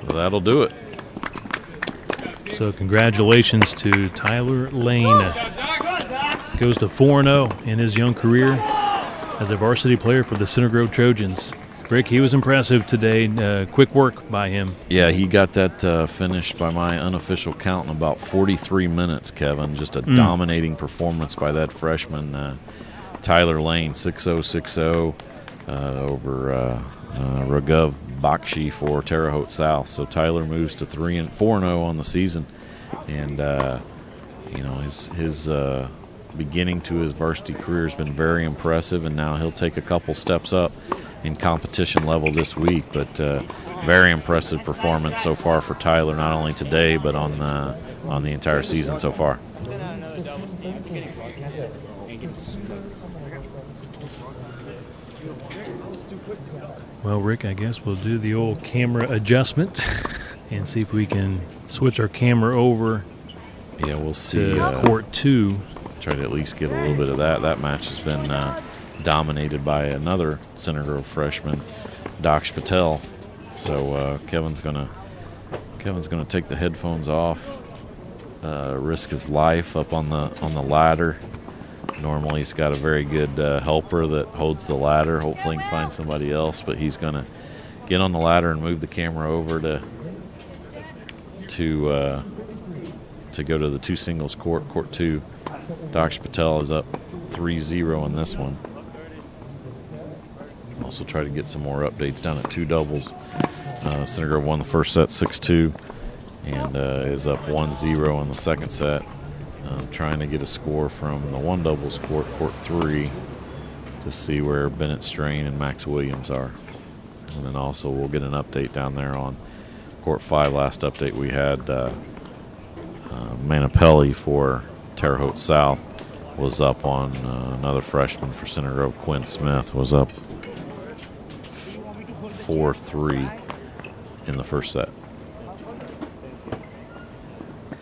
Well, that'll do it. So congratulations to Tyler Lane. Goes to 4-0 in his young career as a varsity player for the Center Grove Trojans. Rick, he was impressive today. Quick work by him. Yeah, he got that finished by my unofficial count in about 43 minutes, Kevin. Just a dominating performance by that freshman, Tyler Lane, 6-0, 6-0 over Raghav Bakshi for Terre Haute South. So Tyler moves to 4-0 on the season, and his beginning to his varsity career has been very impressive, and now he'll take a couple steps up in competition level this week. But very impressive performance so far for Tyler, not only today but on the entire season so far. Well, Rick, I guess we'll do the old camera adjustment and see if we can switch our camera over. Yeah, we'll see. To court 2. Try to at least get a little bit of that. That match has been dominated by another Center Grove freshman, Dox Patel. So Kevin's gonna take the headphones off, risk his life up on the ladder. Normally he's got a very good helper that holds the ladder. Hopefully he can find somebody else, but he's going to get on the ladder and move the camera over to go to the 2 singles court 2. Dox Patel is up 3-0 in this one. Also try to get some more updates down at 2 doubles. Center Grove won the first set 6-2 and is up 1-0 in the second set. Trying to get a score from the 1 doubles court 3, to see where Bennett Strain and Max Williams are. And then also we'll get an update down there on court 5. Last update we had Manapelli for Terre Haute South was up on another freshman for Center Grove, Quinn Smith, was up 4-3 in the first set.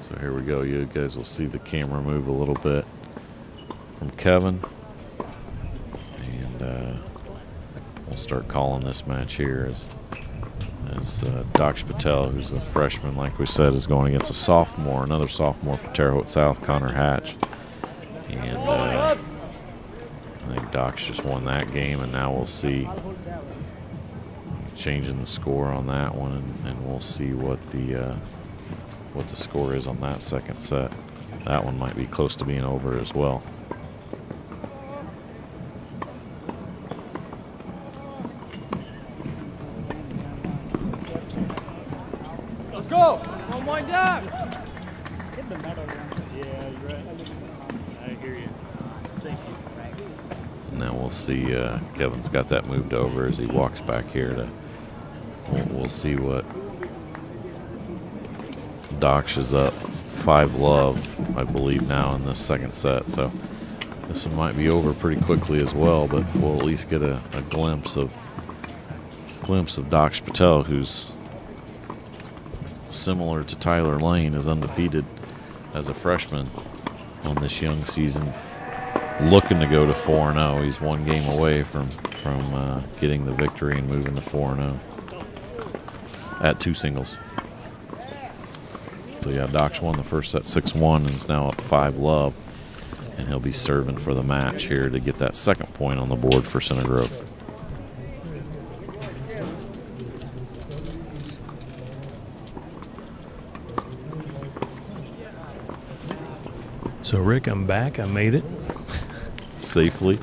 So here we go. You guys will see the camera move a little bit from Kevin. And we'll start calling this match here as Dox Patel, who's a freshman, like we said, is going against a sophomore, another sophomore for Terre Haute South, Connor Hatch. And I think Dox just won that game, and now we'll see changing the score on that one, and we'll see what the score is on that second set. That one might be close to being over as well. Let's go! One more down! Yeah, you're right. I hear you. Thank you. And then we'll see Kevin's got that moved over as he walks back here. We'll see what Dox is up 5-love, I believe, now in this second set. So this one might be over pretty quickly as well, but we'll at least get a glimpse of Dox Patel, who's similar to Tyler Lane, is undefeated as a freshman on this young season, looking to go to 4-0. He's one game away from getting the victory and moving to 4-0 at 2 singles. So yeah, Dox won the first set 6-1 and is now up 5-love, and he'll be serving for the match here to get that second point on the board for Center Grove. So Rick, I'm back. I made it Safely.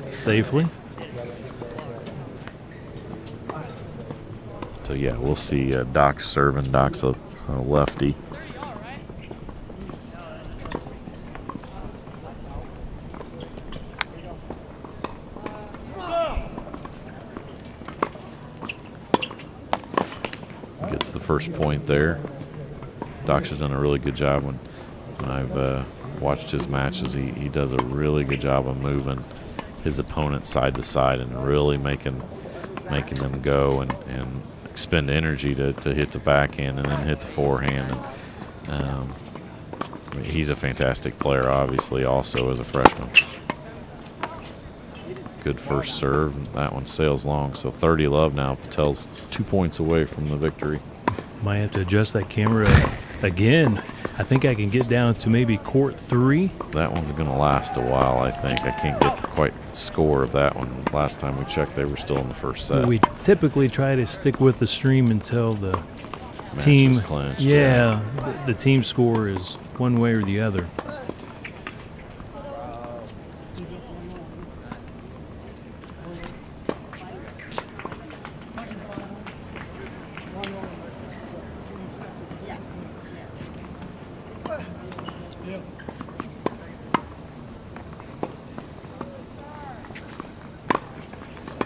So yeah, we'll see Dox serving. Dox a lefty. gets the first point there. Dox has done a really good job when I've watched his matches. He does a really good job of moving his opponent side to side and really making them go and expend energy to hit the backhand and then hit the forehand. And he's a fantastic player, obviously, also as a freshman. Good first serve. That one sails long. So 30-love now. Patel's 2 points away from the victory. Might have to adjust that camera again. I think I can get down to maybe court 3. That one's going to last a while, I think. I can't get quite the score of that one. Last time we checked, they were still in the first set. We typically try to stick with the stream until the Match team is clinched. Yeah, the team score is one way or the other.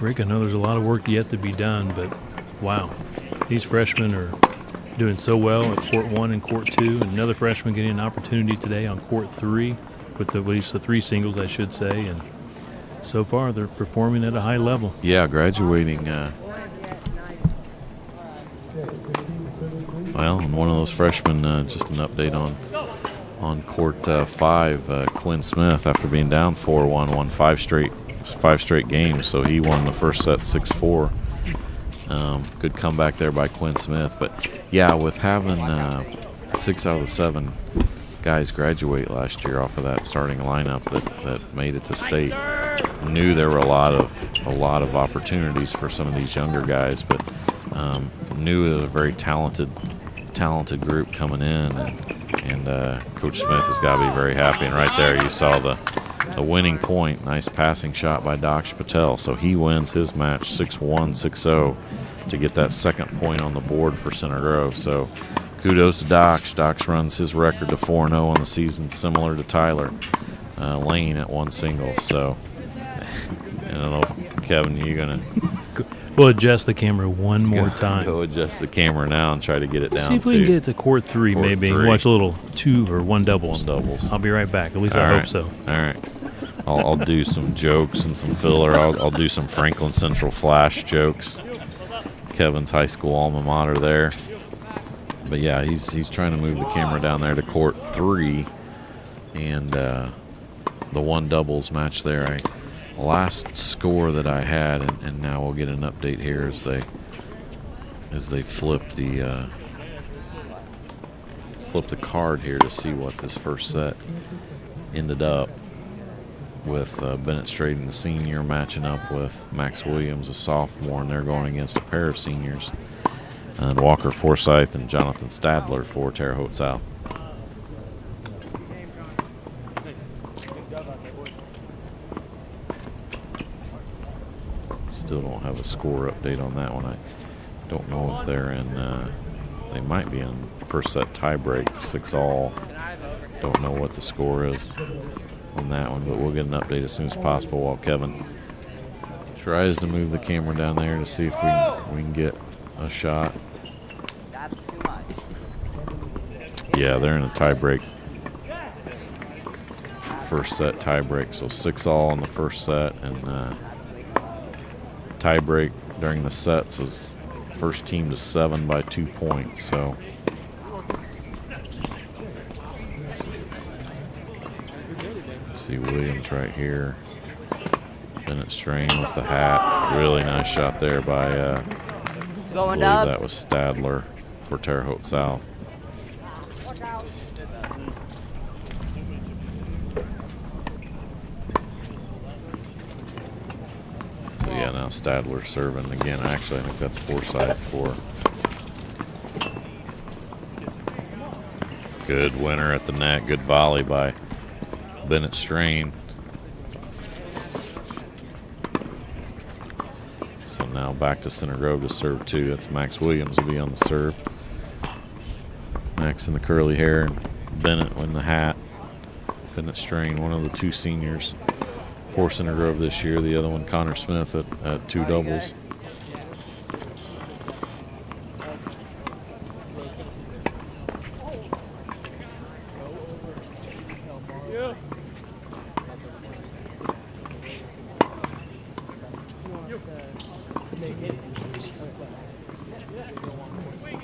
Rick, I know there's a lot of work yet to be done, but wow, these freshmen are doing so well at court 1 and court 2. And another freshman getting an opportunity today on court 3 with at least the 3 singles, I should say. And so far, they're performing at a high level. Yeah, graduating. Well, and one of those freshmen, just an update on court 5, Quinn Smith, after being down 4-1, won 5 straight games. So he won the first set 6-4. Good comeback there by Quinn Smith. But yeah, with having 6 out of the 7 guys graduate last year off of that starting lineup that made it to state, knew there were a lot of opportunities for some of these younger guys, but knew it was a very talented group coming in, and Coach Smith has got to be very happy. And right there, you saw the winning point. Nice passing shot by Dox Patel. So he wins his match 6-1, 6-0 to get that second point on the board for Center Grove. So kudos to Dox. Dox runs his record to 4-0 on the season, similar to Tyler Lane at 1 single. So I don't know, if, Kevin, you're going to... We'll adjust the camera one more time. Go adjust the camera now and try to get it down. See if we can get it to court 3, court maybe. 3. Watch a little 2 or 1 doubles. 1 doubles. I'll be right back. At least All I right. hope so. All right. I'll do some jokes and some filler. I'll do some Franklin Central Flash jokes. Kevin's high school alma mater there. But yeah, he's trying to move the camera down there to court 3, and the 1 doubles match there. Last score that I had, and now we'll get an update here as they flip the card here to see what this first set ended up with. Bennett Straden, the senior, matching up with Max Williams, a sophomore, and they're going against a pair of seniors, and Walker Forsyth and Jonathan Stadler for Terre Haute South. Still don't have a score update on that one. I don't know if they're in. They might be in first set tiebreak, 6-all. Don't know what the score is on that one, but we'll get an update as soon as possible while Kevin tries to move the camera down there to see if we can get a shot. Yeah, they're in a tiebreak. First set tiebreak, so 6-all in the first set, and tiebreak during the sets is first team to 7 by 2 points. So see Williams right here. Bennett Strain with the hat. Really nice shot there by I believe that was Stadler for Terre Haute South. So yeah, now Stadler serving again. Actually, I think that's Forsyth for. Good winner at the net. Good volley by Bennett Strain. So now back to Center Grove to serve 2. That's Max Williams will be on the serve. Max in the curly hair, and Bennett in the hat. Bennett Strain, one of the 2 seniors for Center Grove this year. The other one, Connor Smith, at 2 doubles.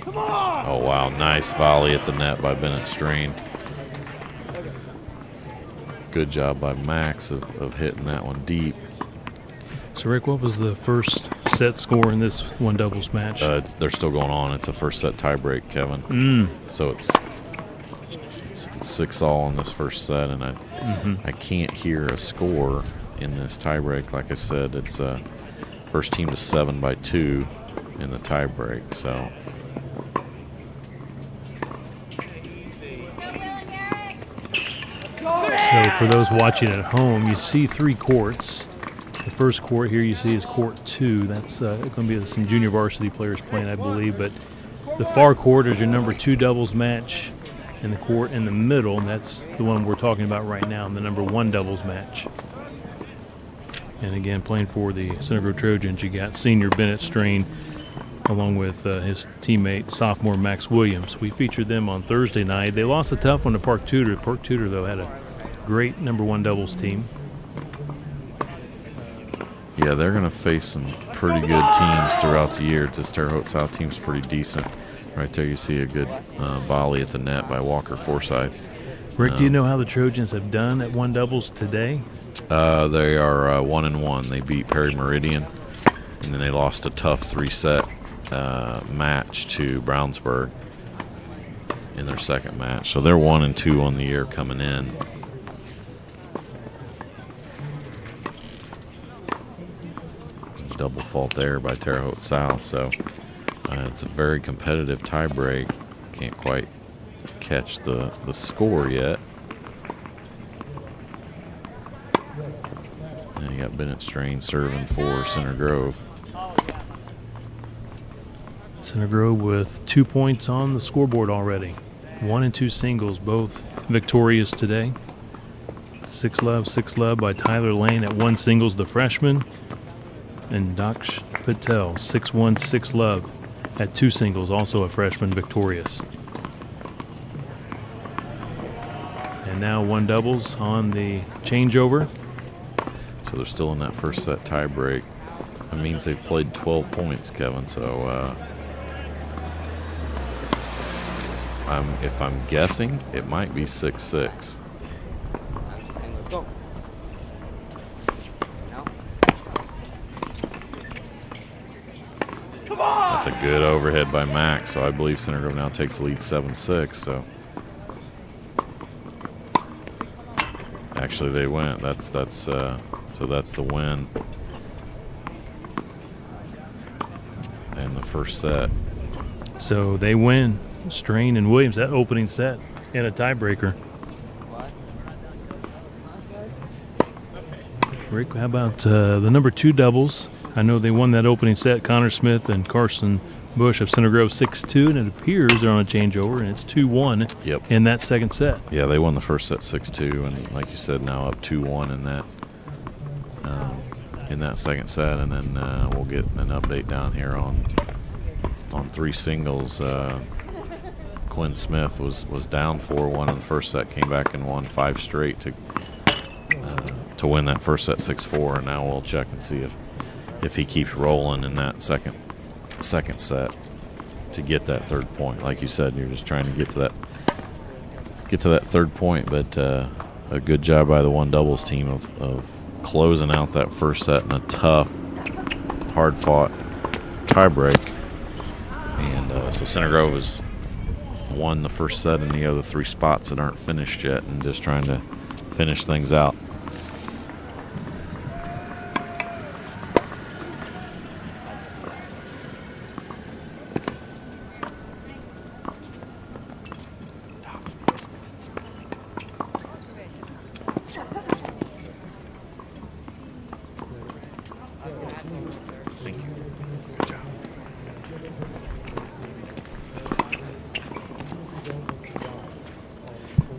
Oh, wow. Nice volley at the net by Bennett Strain. Good job by Max of hitting that one deep. So, Rick, what was the first set score in this one doubles match? They're still going on. It's a first set tiebreak, Kevin. So it's 6-all in this first set, and I can't hear a score in this tiebreak. Like I said, it's first team to 7 by 2 in the tiebreak. So. So for those watching at home, you see 3 courts. The first court here you see is court 2. That's going to be some junior varsity players playing, I believe. But the far court is your number 2 doubles match, and the court in the middle, and that's the one we're talking about right now, the number 1 doubles match. And again, playing for the Center Grove Trojans, you got senior Bennett Strain along with his teammate, sophomore Max Williams. We featured them on Thursday night. They lost a tough one to Park Tudor. Park Tudor, though, had a great number 1 doubles team. Yeah, they're going to face some pretty good teams throughout the year. This Terre Haute South team's pretty decent. Right there you see a good volley at the net by Walker Forsythe. Rick, do you know how the Trojans have done at one doubles today? They are 1-1. They beat Perry Meridian, and then they lost a tough 3-set match to Brownsburg in their second match. So they're 1-2 on the year coming in. Double fault there by Terre Haute South. So it's a very competitive tie break. Can't quite catch the score yet. And you got Bennett Strain serving for Center Grove. Center Grove with 2 points on the scoreboard already. 1 and 2 singles, both victorious today. 6 love by Tyler Lane at 1 singles, the freshman. And Dox Patel, 6-1, 6 love at 2 singles, also a freshman, victorious. And now 1 doubles on the changeover. So they're still in that first set tie break. That means they've played 12 points, Kevin. So if I'm guessing, it might be 6-6. That's a good overhead by Max. So I believe Center Grove now takes the lead 7-6. So actually they went. So that's the win in the first set. So they win. Strain and Williams, that opening set in a tiebreaker. Rick, how about the number 2 doubles? I know they won that opening set. Connor Smith and Carson Bush of Center Grove 6-2, and it appears they're on a changeover, and it's 2-1 in that second set. Yeah, they won the first set 6-2, and like you said, now up 2-1 in that second set, and then we'll get an update down here on 3 singles. Quinn Smith was down 4-1 in the first set, came back and won 5 straight to win that first set 6-4, and now we'll check and see if he keeps rolling in that second set to get that 3rd point. Like you said, you're just trying to get to that 3rd point, but a good job by the 1 doubles team of closing out that first set in a tough, hard-fought tiebreak. And so Center Grove has won the first set in the other 3 spots that aren't finished yet, and just trying to finish things out. Thank you. Good job.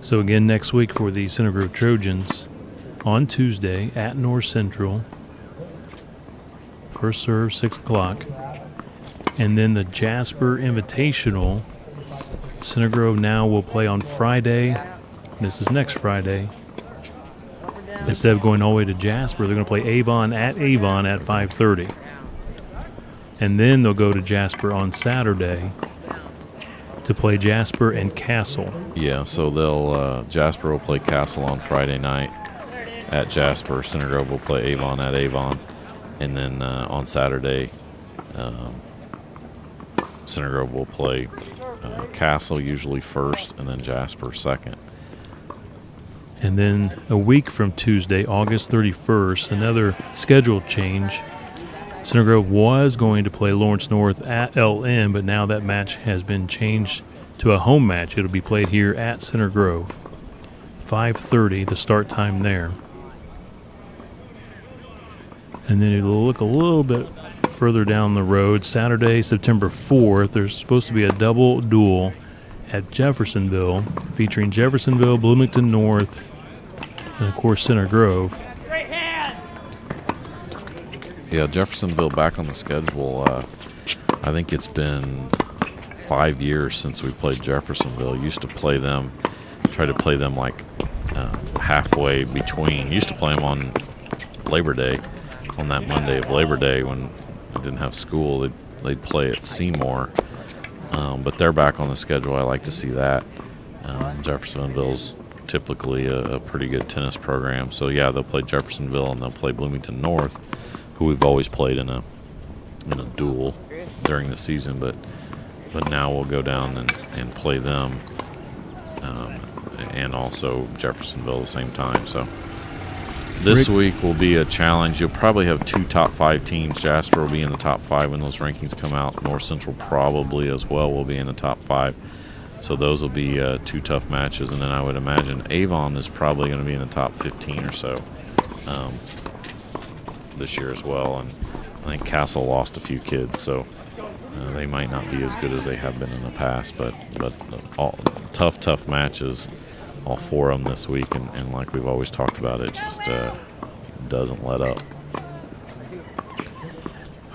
So again, next week for the Center Grove Trojans, on Tuesday at North Central. First serve, 6 o'clock. And then the Jasper Invitational. Center Grove now will play on Friday. This is next Friday. Instead of going all the way to Jasper, they're going to play Avon at 5:30. And then they'll go to Jasper on Saturday to play Jasper and Castle. Yeah, so they'll Jasper will play Castle on Friday night at Jasper. Center Grove will play Avon at Avon. And then on Saturday, Center Grove will play Castle usually first and then Jasper second. And then a week from Tuesday, August 31st, another schedule change. Center Grove was going to play Lawrence North at LN, but now that match has been changed to a home match. It'll be played here at Center Grove. 5:30, the start time there. And then it'll look a little bit further down the road. Saturday, September 4th, there's supposed to be a double duel at Jeffersonville, featuring Jeffersonville, Bloomington North, and, of course, Center Grove. Yeah, Jeffersonville back on the schedule. I think it's been 5 years since we played Jeffersonville. Used to play them, try to play them like halfway between. Used to play them on Labor Day, on that Monday of Labor Day when I didn't have school. They'd play at Seymour. But they're back on the schedule. I like to see that. Jeffersonville's typically a pretty good tennis program. So, yeah, they'll play Jeffersonville and they'll play Bloomington North, who we've always played in a duel during the season. But now we'll go down and play them and also Jeffersonville at the same time. So this week will be a challenge. You'll probably have 2 top 5 teams. Jasper will be in the top 5 when those rankings come out. North Central probably as well will be in the top 5. So those will be 2 tough matches. And then I would imagine Avon is probably going to be in the top 15 or so this year as well. And I think Castle lost a few kids, so they might not be as good as they have been in the past. But all tough matches, all 4 of them this week. And like we've always talked about, it just doesn't let up.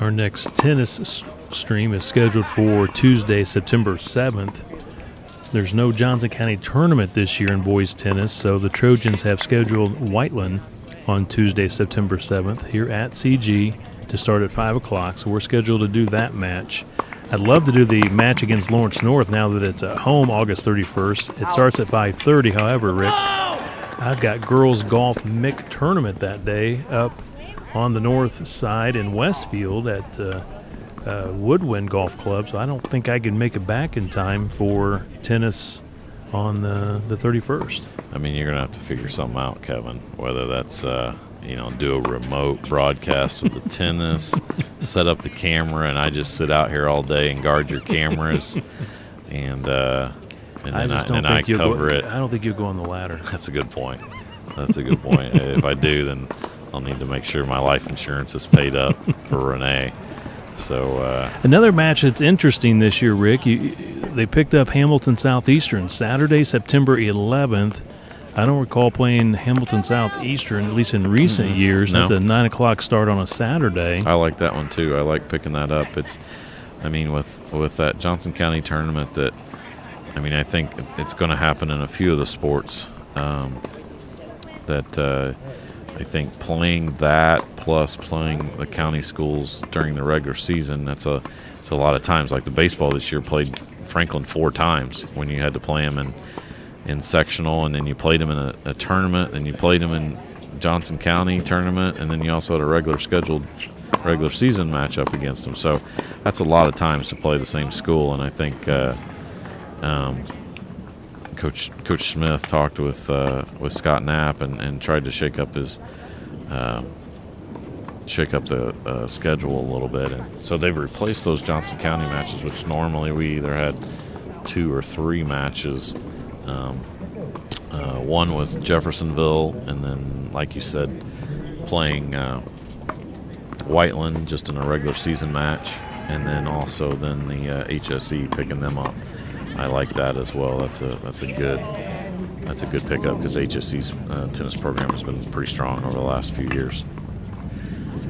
Our next tennis stream is scheduled for Tuesday, September 7th. There's no Johnson County tournament this year in boys tennis, so the Trojans have scheduled Whiteland on Tuesday, September 7th here at CG to start at 5 o'clock. So we're scheduled to do that match. I'd love to do the match against Lawrence North now that it's at home August 31st. It starts at 5:30. However, Rick, I've got girls golf MIC tournament that day up on the north side in Westfield at Woodwind Golf Club, so I don't think I can make it back in time for tennis on the 31st. I mean, you're going to have to figure something out, Kevin, whether that's, do a remote broadcast of the tennis, set up the camera, and I just sit out here all day and guard your cameras, and then I cover it. I don't think you'll go on the ladder. That's a good point. If I do, then I'll need to make sure my life insurance is paid up for Renee. So another match that's interesting this year, Rick, they picked up Hamilton Southeastern Saturday, September 11th. I don't recall playing Hamilton Southeastern, at least in recent years. No. That's a 9 o'clock start on a Saturday. I like that one too. I like picking that up. With that Johnson County tournament I think it's going to happen in a few of the sports. I think playing that plus playing the county schools during the regular season, it's a lot of times. Like the baseball this year played Franklin 4 times when you had to play them in sectional, and then you played them in a tournament, and you played them in Johnson County tournament, and then you also had a regular season matchup against them. So that's a lot of times to play the same school, and I think Coach Smith talked with Scott Knapp and tried to shake up the schedule a little bit, and so they've replaced those Johnson County matches, which normally we either had 2 or 3 matches. One with Jeffersonville, and then, like you said, playing Whiteland just in a regular season match, and then also the HSE picking them up. I like that as well. That's a good pickup because HSE's tennis program has been pretty strong over the last few years.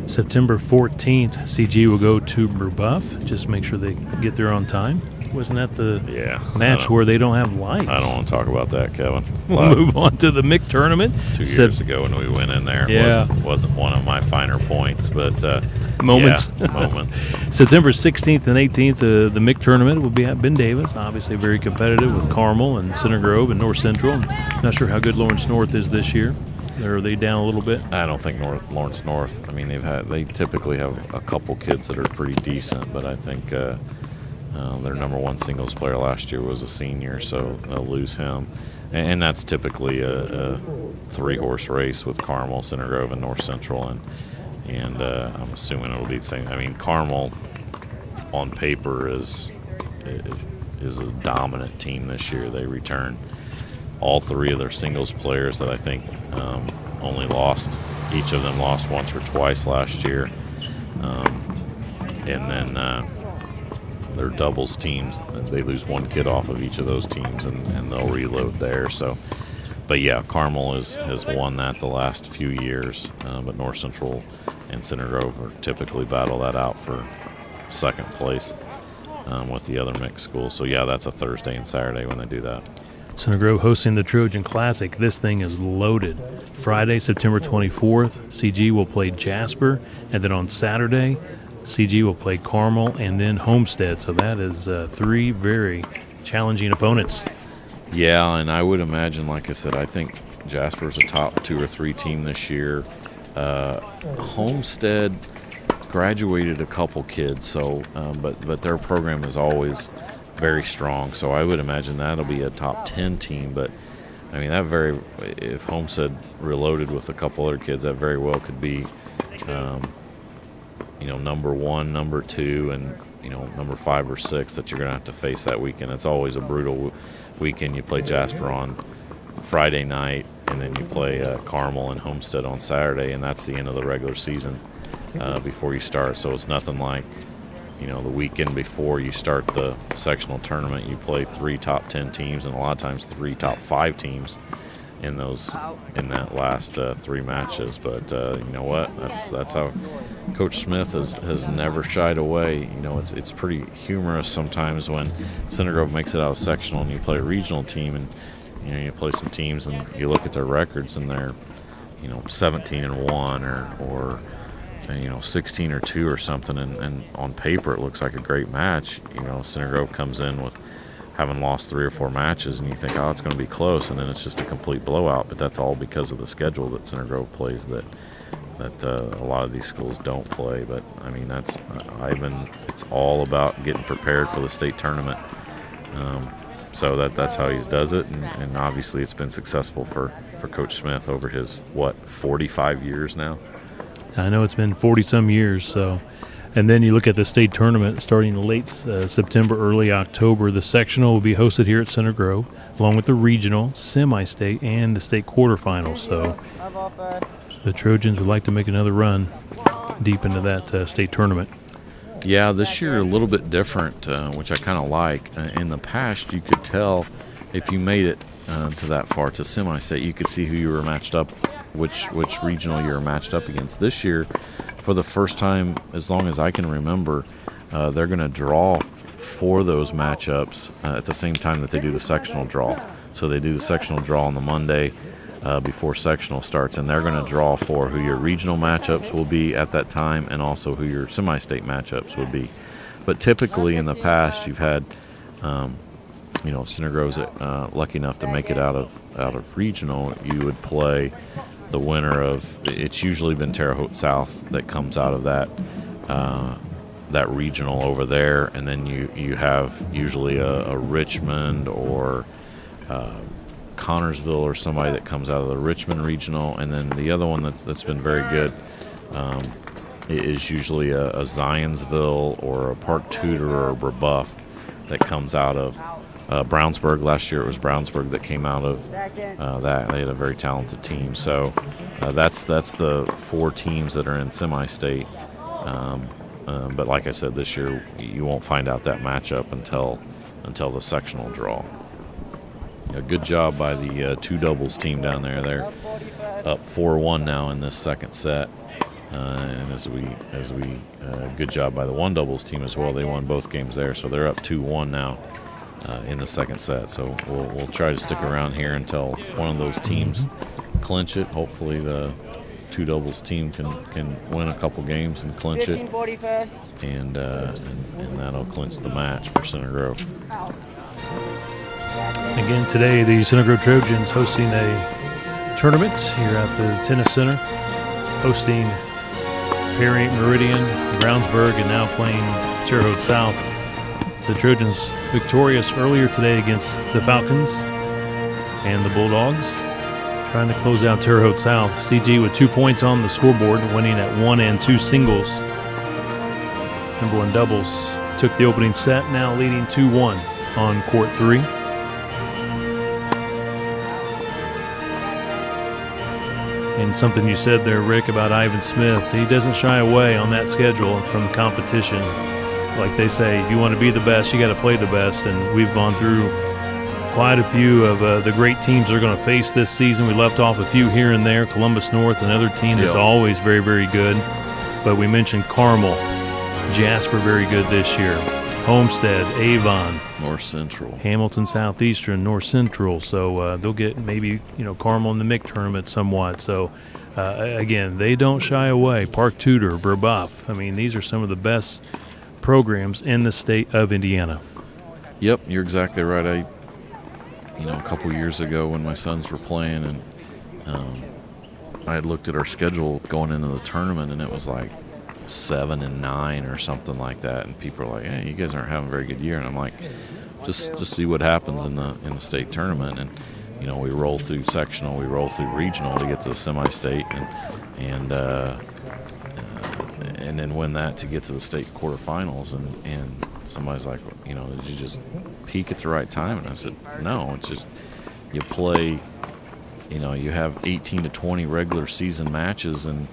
September 14th, CG will go to Brebeuf. Just make sure they get there on time. Wasn't that the Yeah. match where they don't have lights? I don't want to talk about that, Kevin. We'll move on to the MIC tournament. 2 years ago when we went in there, it wasn't one of my finer points, but moments. Yeah, moments. September 16th and 18th, the MIC tournament will be at Ben Davis. Obviously very competitive with Carmel and Center Grove and North Central. Not sure how good Lawrence North is this year. Or are they down a little bit? I don't think Lawrence North. I mean, they typically have a couple kids that are pretty decent, but I think their number one singles player last year was a senior, so they'll lose him. And that's typically a 3-horse race with Carmel, Center Grove, and North Central, and I'm assuming it'll be the same. I mean, Carmel on paper is a dominant team this year. They return all 3 of their singles players that I think only lost. Each of them lost once or twice last year, and then their doubles teams, they lose one kid off of each of those teams, and they'll reload there. So, but yeah, Carmel has won that the last few years, but North Central and Center Grove are typically battle that out for second place with the other mixed schools. So yeah, that's a Thursday and Saturday when they do that. Center Grove hosting the Trojan Classic. This thing is loaded. Friday, September 24th, CG will play Jasper, and then on Saturday, CG will play Carmel and then Homestead. So that is 3 very challenging opponents. Yeah, and I would imagine, like I said, I think Jasper's a top 2 or 3 team this year. Homestead graduated a couple kids, so but their program is always very strong. So I would imagine that'll be a top 10 team. But I mean, if Homestead reloaded with a couple other kids, that very well could be, number 1, number 2, and number 5 or 6 that you're going to have to face that weekend. It's always a brutal weekend. You play Jasper on Friday night, and then you play Carmel and Homestead on Saturday, and that's the end of the regular season before you start. So it's nothing like the weekend before you start the sectional tournament. You play 3 top 10 teams, and a lot of times 3 top 5 teams in that last 3 matches. But you know what? That's how Coach Smith has never shied away. It's pretty humorous sometimes when Center Grove makes it out of sectional and you play a regional team, and you play some teams and you look at their records and they're 17-1 or 16-2 or something, and on paper it looks like a great match. Center Grove comes in with having lost 3 or 4 matches, and you think, oh, it's going to be close, and then it's just a complete blowout. But that's all because of the schedule that Center Grove plays that a lot of these schools don't play. But I mean, it's all about getting prepared for the state tournament. So that's how he does it, and obviously it's been successful for Coach Smith over his 45 years now. I know it's been 40-some years. So, and then you look at the state tournament starting late September, early October. The sectional will be hosted here at Center Grove, along with the regional, semi-state, and the state quarterfinals. So the Trojans would like to make another run deep into that state tournament. Yeah, this year a little bit different, which I kind of like. In the past, you could tell if you made it to that far, to semi-state, you could see who you were matched up, which regional you were matched up against. This year, for the first time, as long as I can remember, they're going to draw for those matchups at the same time that they do the sectional draw. So they do the sectional draw on the Monday before sectional starts, and they're going to draw for who your regional matchups will be at that time and also who your semi-state matchups would be. But typically in the past, you've had if Center Grove's lucky enough to make it out of regional, you would play the winner of, it's usually been Terre Haute South that comes out of that regional over there, and then you have usually a Richmond or Connorsville or somebody that comes out of the Richmond regional, and then the other one that's been very good is usually a Zionsville or a Park Tudor or a Brebeuf that comes out of Brownsburg. Last year it was Brownsburg that came out of that. They had a very talented team. So that's the 4 teams that are in semi-state. But like I said, this year you won't find out that matchup until the sectional draw. A good job by the 2 doubles team down there. They're up 4-1 now in this second set. and as we good job by the one doubles team as well. They won both games there, so they're up 2-1 now in the second set. So we'll try to stick around here until one of those teams clinch it. Hopefully the two doubles team can win a couple games and clinch it, and that'll clinch the match for Center Grove. Again today, the Center Grove Trojans hosting a tournament here at the Tennis Center, hosting Perry, Meridian, Brownsburg, and now playing Terre Haute South. The Trojans victorious earlier today against the Falcons and the Bulldogs, trying to close out Terre Haute South. CG with 2 points on the scoreboard, winning at 1 and 2 singles. Number one doubles took the opening set, now leading 2-1 on court 3. And something you said there, Rick, about Ivan Smith, he doesn't shy away on that schedule from competition. Like they say, if you want to be the best, you got to play the best. And we've gone through quite a few of the great teams they're going to face this season. We left off a few here and there. Columbus North, another team that's always very, very good. But we mentioned Carmel, Jasper, very good this year. Homestead, Avon, North Central, Hamilton Southeastern, North Central. So they'll get maybe Carmel in the MIC tournament somewhat. So again, they don't shy away. Park Tudor, Brebeuf. I mean, these are some of the best programs in the state of Indiana. Yep, you're exactly right. A couple years ago when my sons were playing, and I had looked at our schedule going into the tournament, and it was like 7-9 or something like that, and people are like, "Hey, you guys aren't having a very good year," and I'm like, just see what happens in the state tournament, and we roll through sectional, we roll through regional to get to the semi-state, and then win that to get to the state quarterfinals, and somebody's like, did you just peak at the right time? And I said, no, it's just you play, you have 18 to 20 regular season matches, and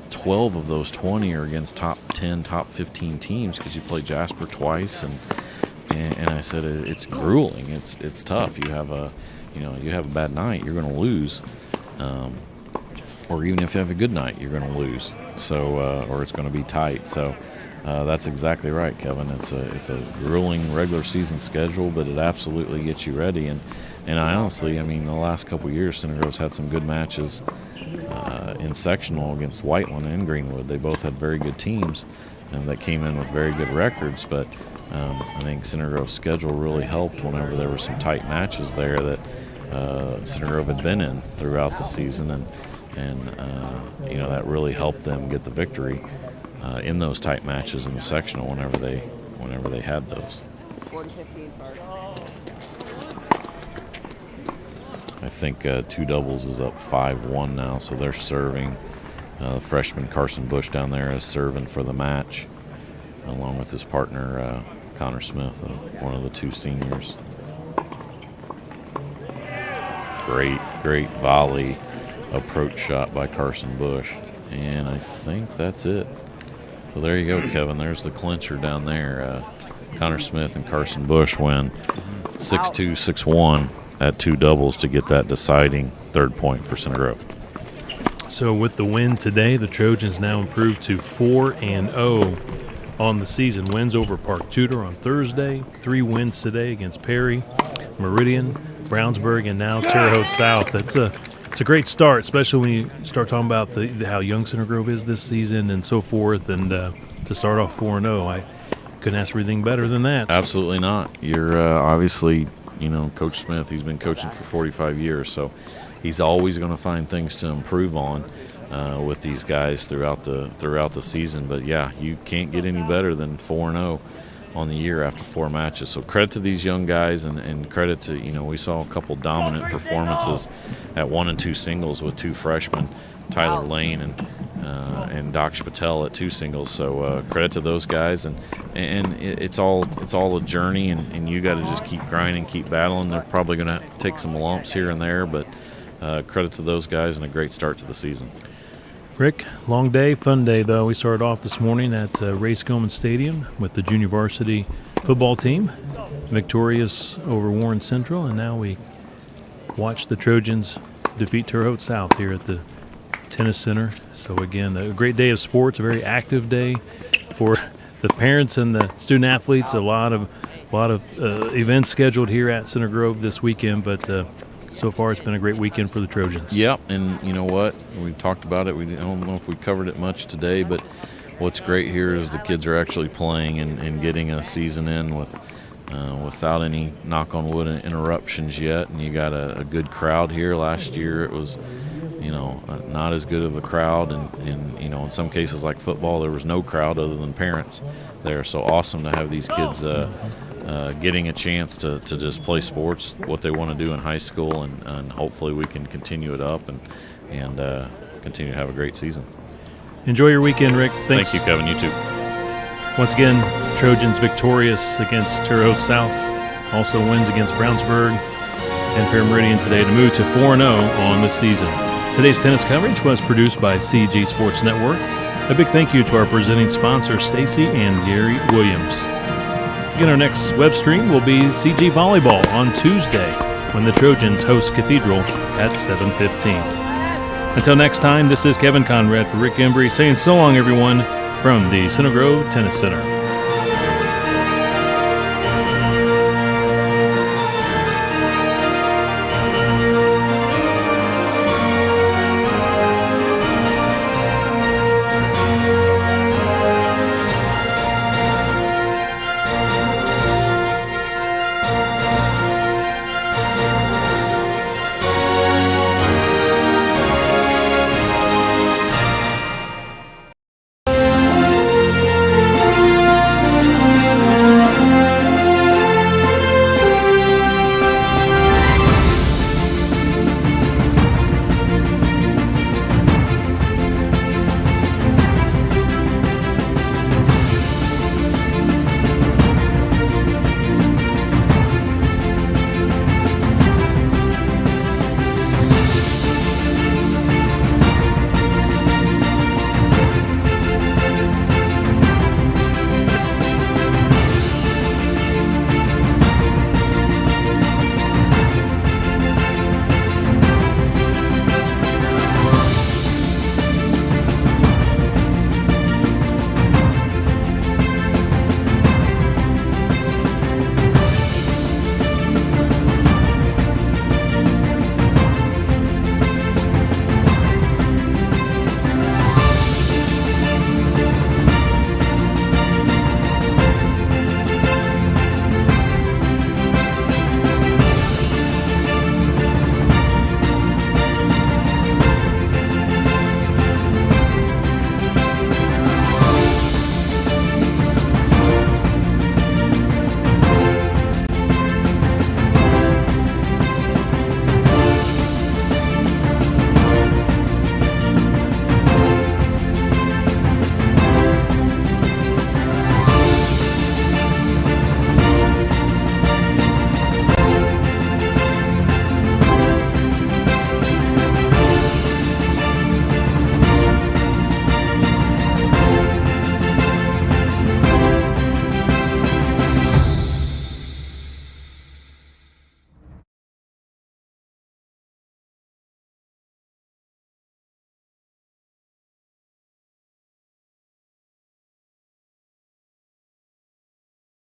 12 of those 20 are against top 10, top 15 teams, because you play Jasper twice, and I said it's grueling, it's tough. You have a bad night, you're going to lose, or even if you have a good night, you're going to lose. So or it's going to be tight. So that's exactly right, Kevin. It's a grueling regular season schedule, but it absolutely gets you ready. And I honestly, the last couple of years, Center Grove's had some good matches in sectional against Whiteland and Greenwood. They both had very good teams that came in with very good records. But I think Center Grove's schedule really helped whenever there were some tight matches there that Center Grove had been in throughout the season, and that really helped them get the victory in those tight matches in the sectional whenever they had those. I think two doubles is up 5-1 now, so they're serving. Freshman Carson Bush down there is serving for the match, along with his partner Connor Smith, one of the two seniors. Great volley approach shot by Carson Bush, and I think that's it. So there you go, Kevin. There's the clincher down there. Connor Smith and Carson Bush win 6-2, 6-1 at two doubles to get that deciding third point for Center Grove. So with the win today, the Trojans now improved to 4-0 on the season. Wins over Park Tudor on Thursday, 3 wins today against Perry, Meridian, Brownsburg, and now Terre Haute South. It's a great start, especially when you start talking about how young Center Grove is this season and so forth, and to start off 4-0. I couldn't ask for anything better than that. Absolutely not. You're obviously, Coach Smith, he's been coaching for 45 years, so he's always going to find things to improve on with these guys throughout the season. But, yeah, you can't get any better than 4-0 on the year after 4 matches. So credit to these young guys, and credit to, we saw a couple dominant performances at 1 and 2 singles with 2 freshmen, Tyler Lane and Dox Patel at 2 singles. So credit to those guys, and it's all a journey, and you got to just keep grinding, keep battling. They're probably going to take some lumps here and there, but credit to those guys and a great start to the season. Rick, long day, fun day, though. We started off this morning at Ray Skillman Stadium with the junior varsity football team, victorious over Warren Central, and now we watch the Trojans defeat Terre Haute South here at the Tennis Center. So again, a great day of sports, a very active day for the parents and the student athletes. A lot of events scheduled here at Center Grove this weekend, but so far it's been a great weekend for the Trojans. Yep, and you know what? We've talked about it. I don't know if we covered it much today, but what's great here is the kids are actually playing and getting a season in without any, knock on wood, interruptions yet. And you got a good crowd here. Last year it was, not as good of a crowd, and in some cases like football, there was no crowd other than parents there. So awesome to have these kids getting a chance to just play sports, what they want to do in high school, and hopefully we can continue it up and continue to have a great season. Enjoy your weekend, Rick. Thanks. Thank you, Kevin. You too. Once again, Trojans victorious against Terre Haute South, also wins against Brownsburg and Fair Meridian today to move to 4-0 on the season. Today's tennis coverage was produced by CG Sports Network. A big thank you to our presenting sponsors, Stacy and Gary Williams. Again, our next web stream will be CG Volleyball on Tuesday when the Trojans host Cathedral at 7:15. Until next time, this is Kevin Conrad for Rick Embry saying so long, everyone, from the Center Grove Tennis Center.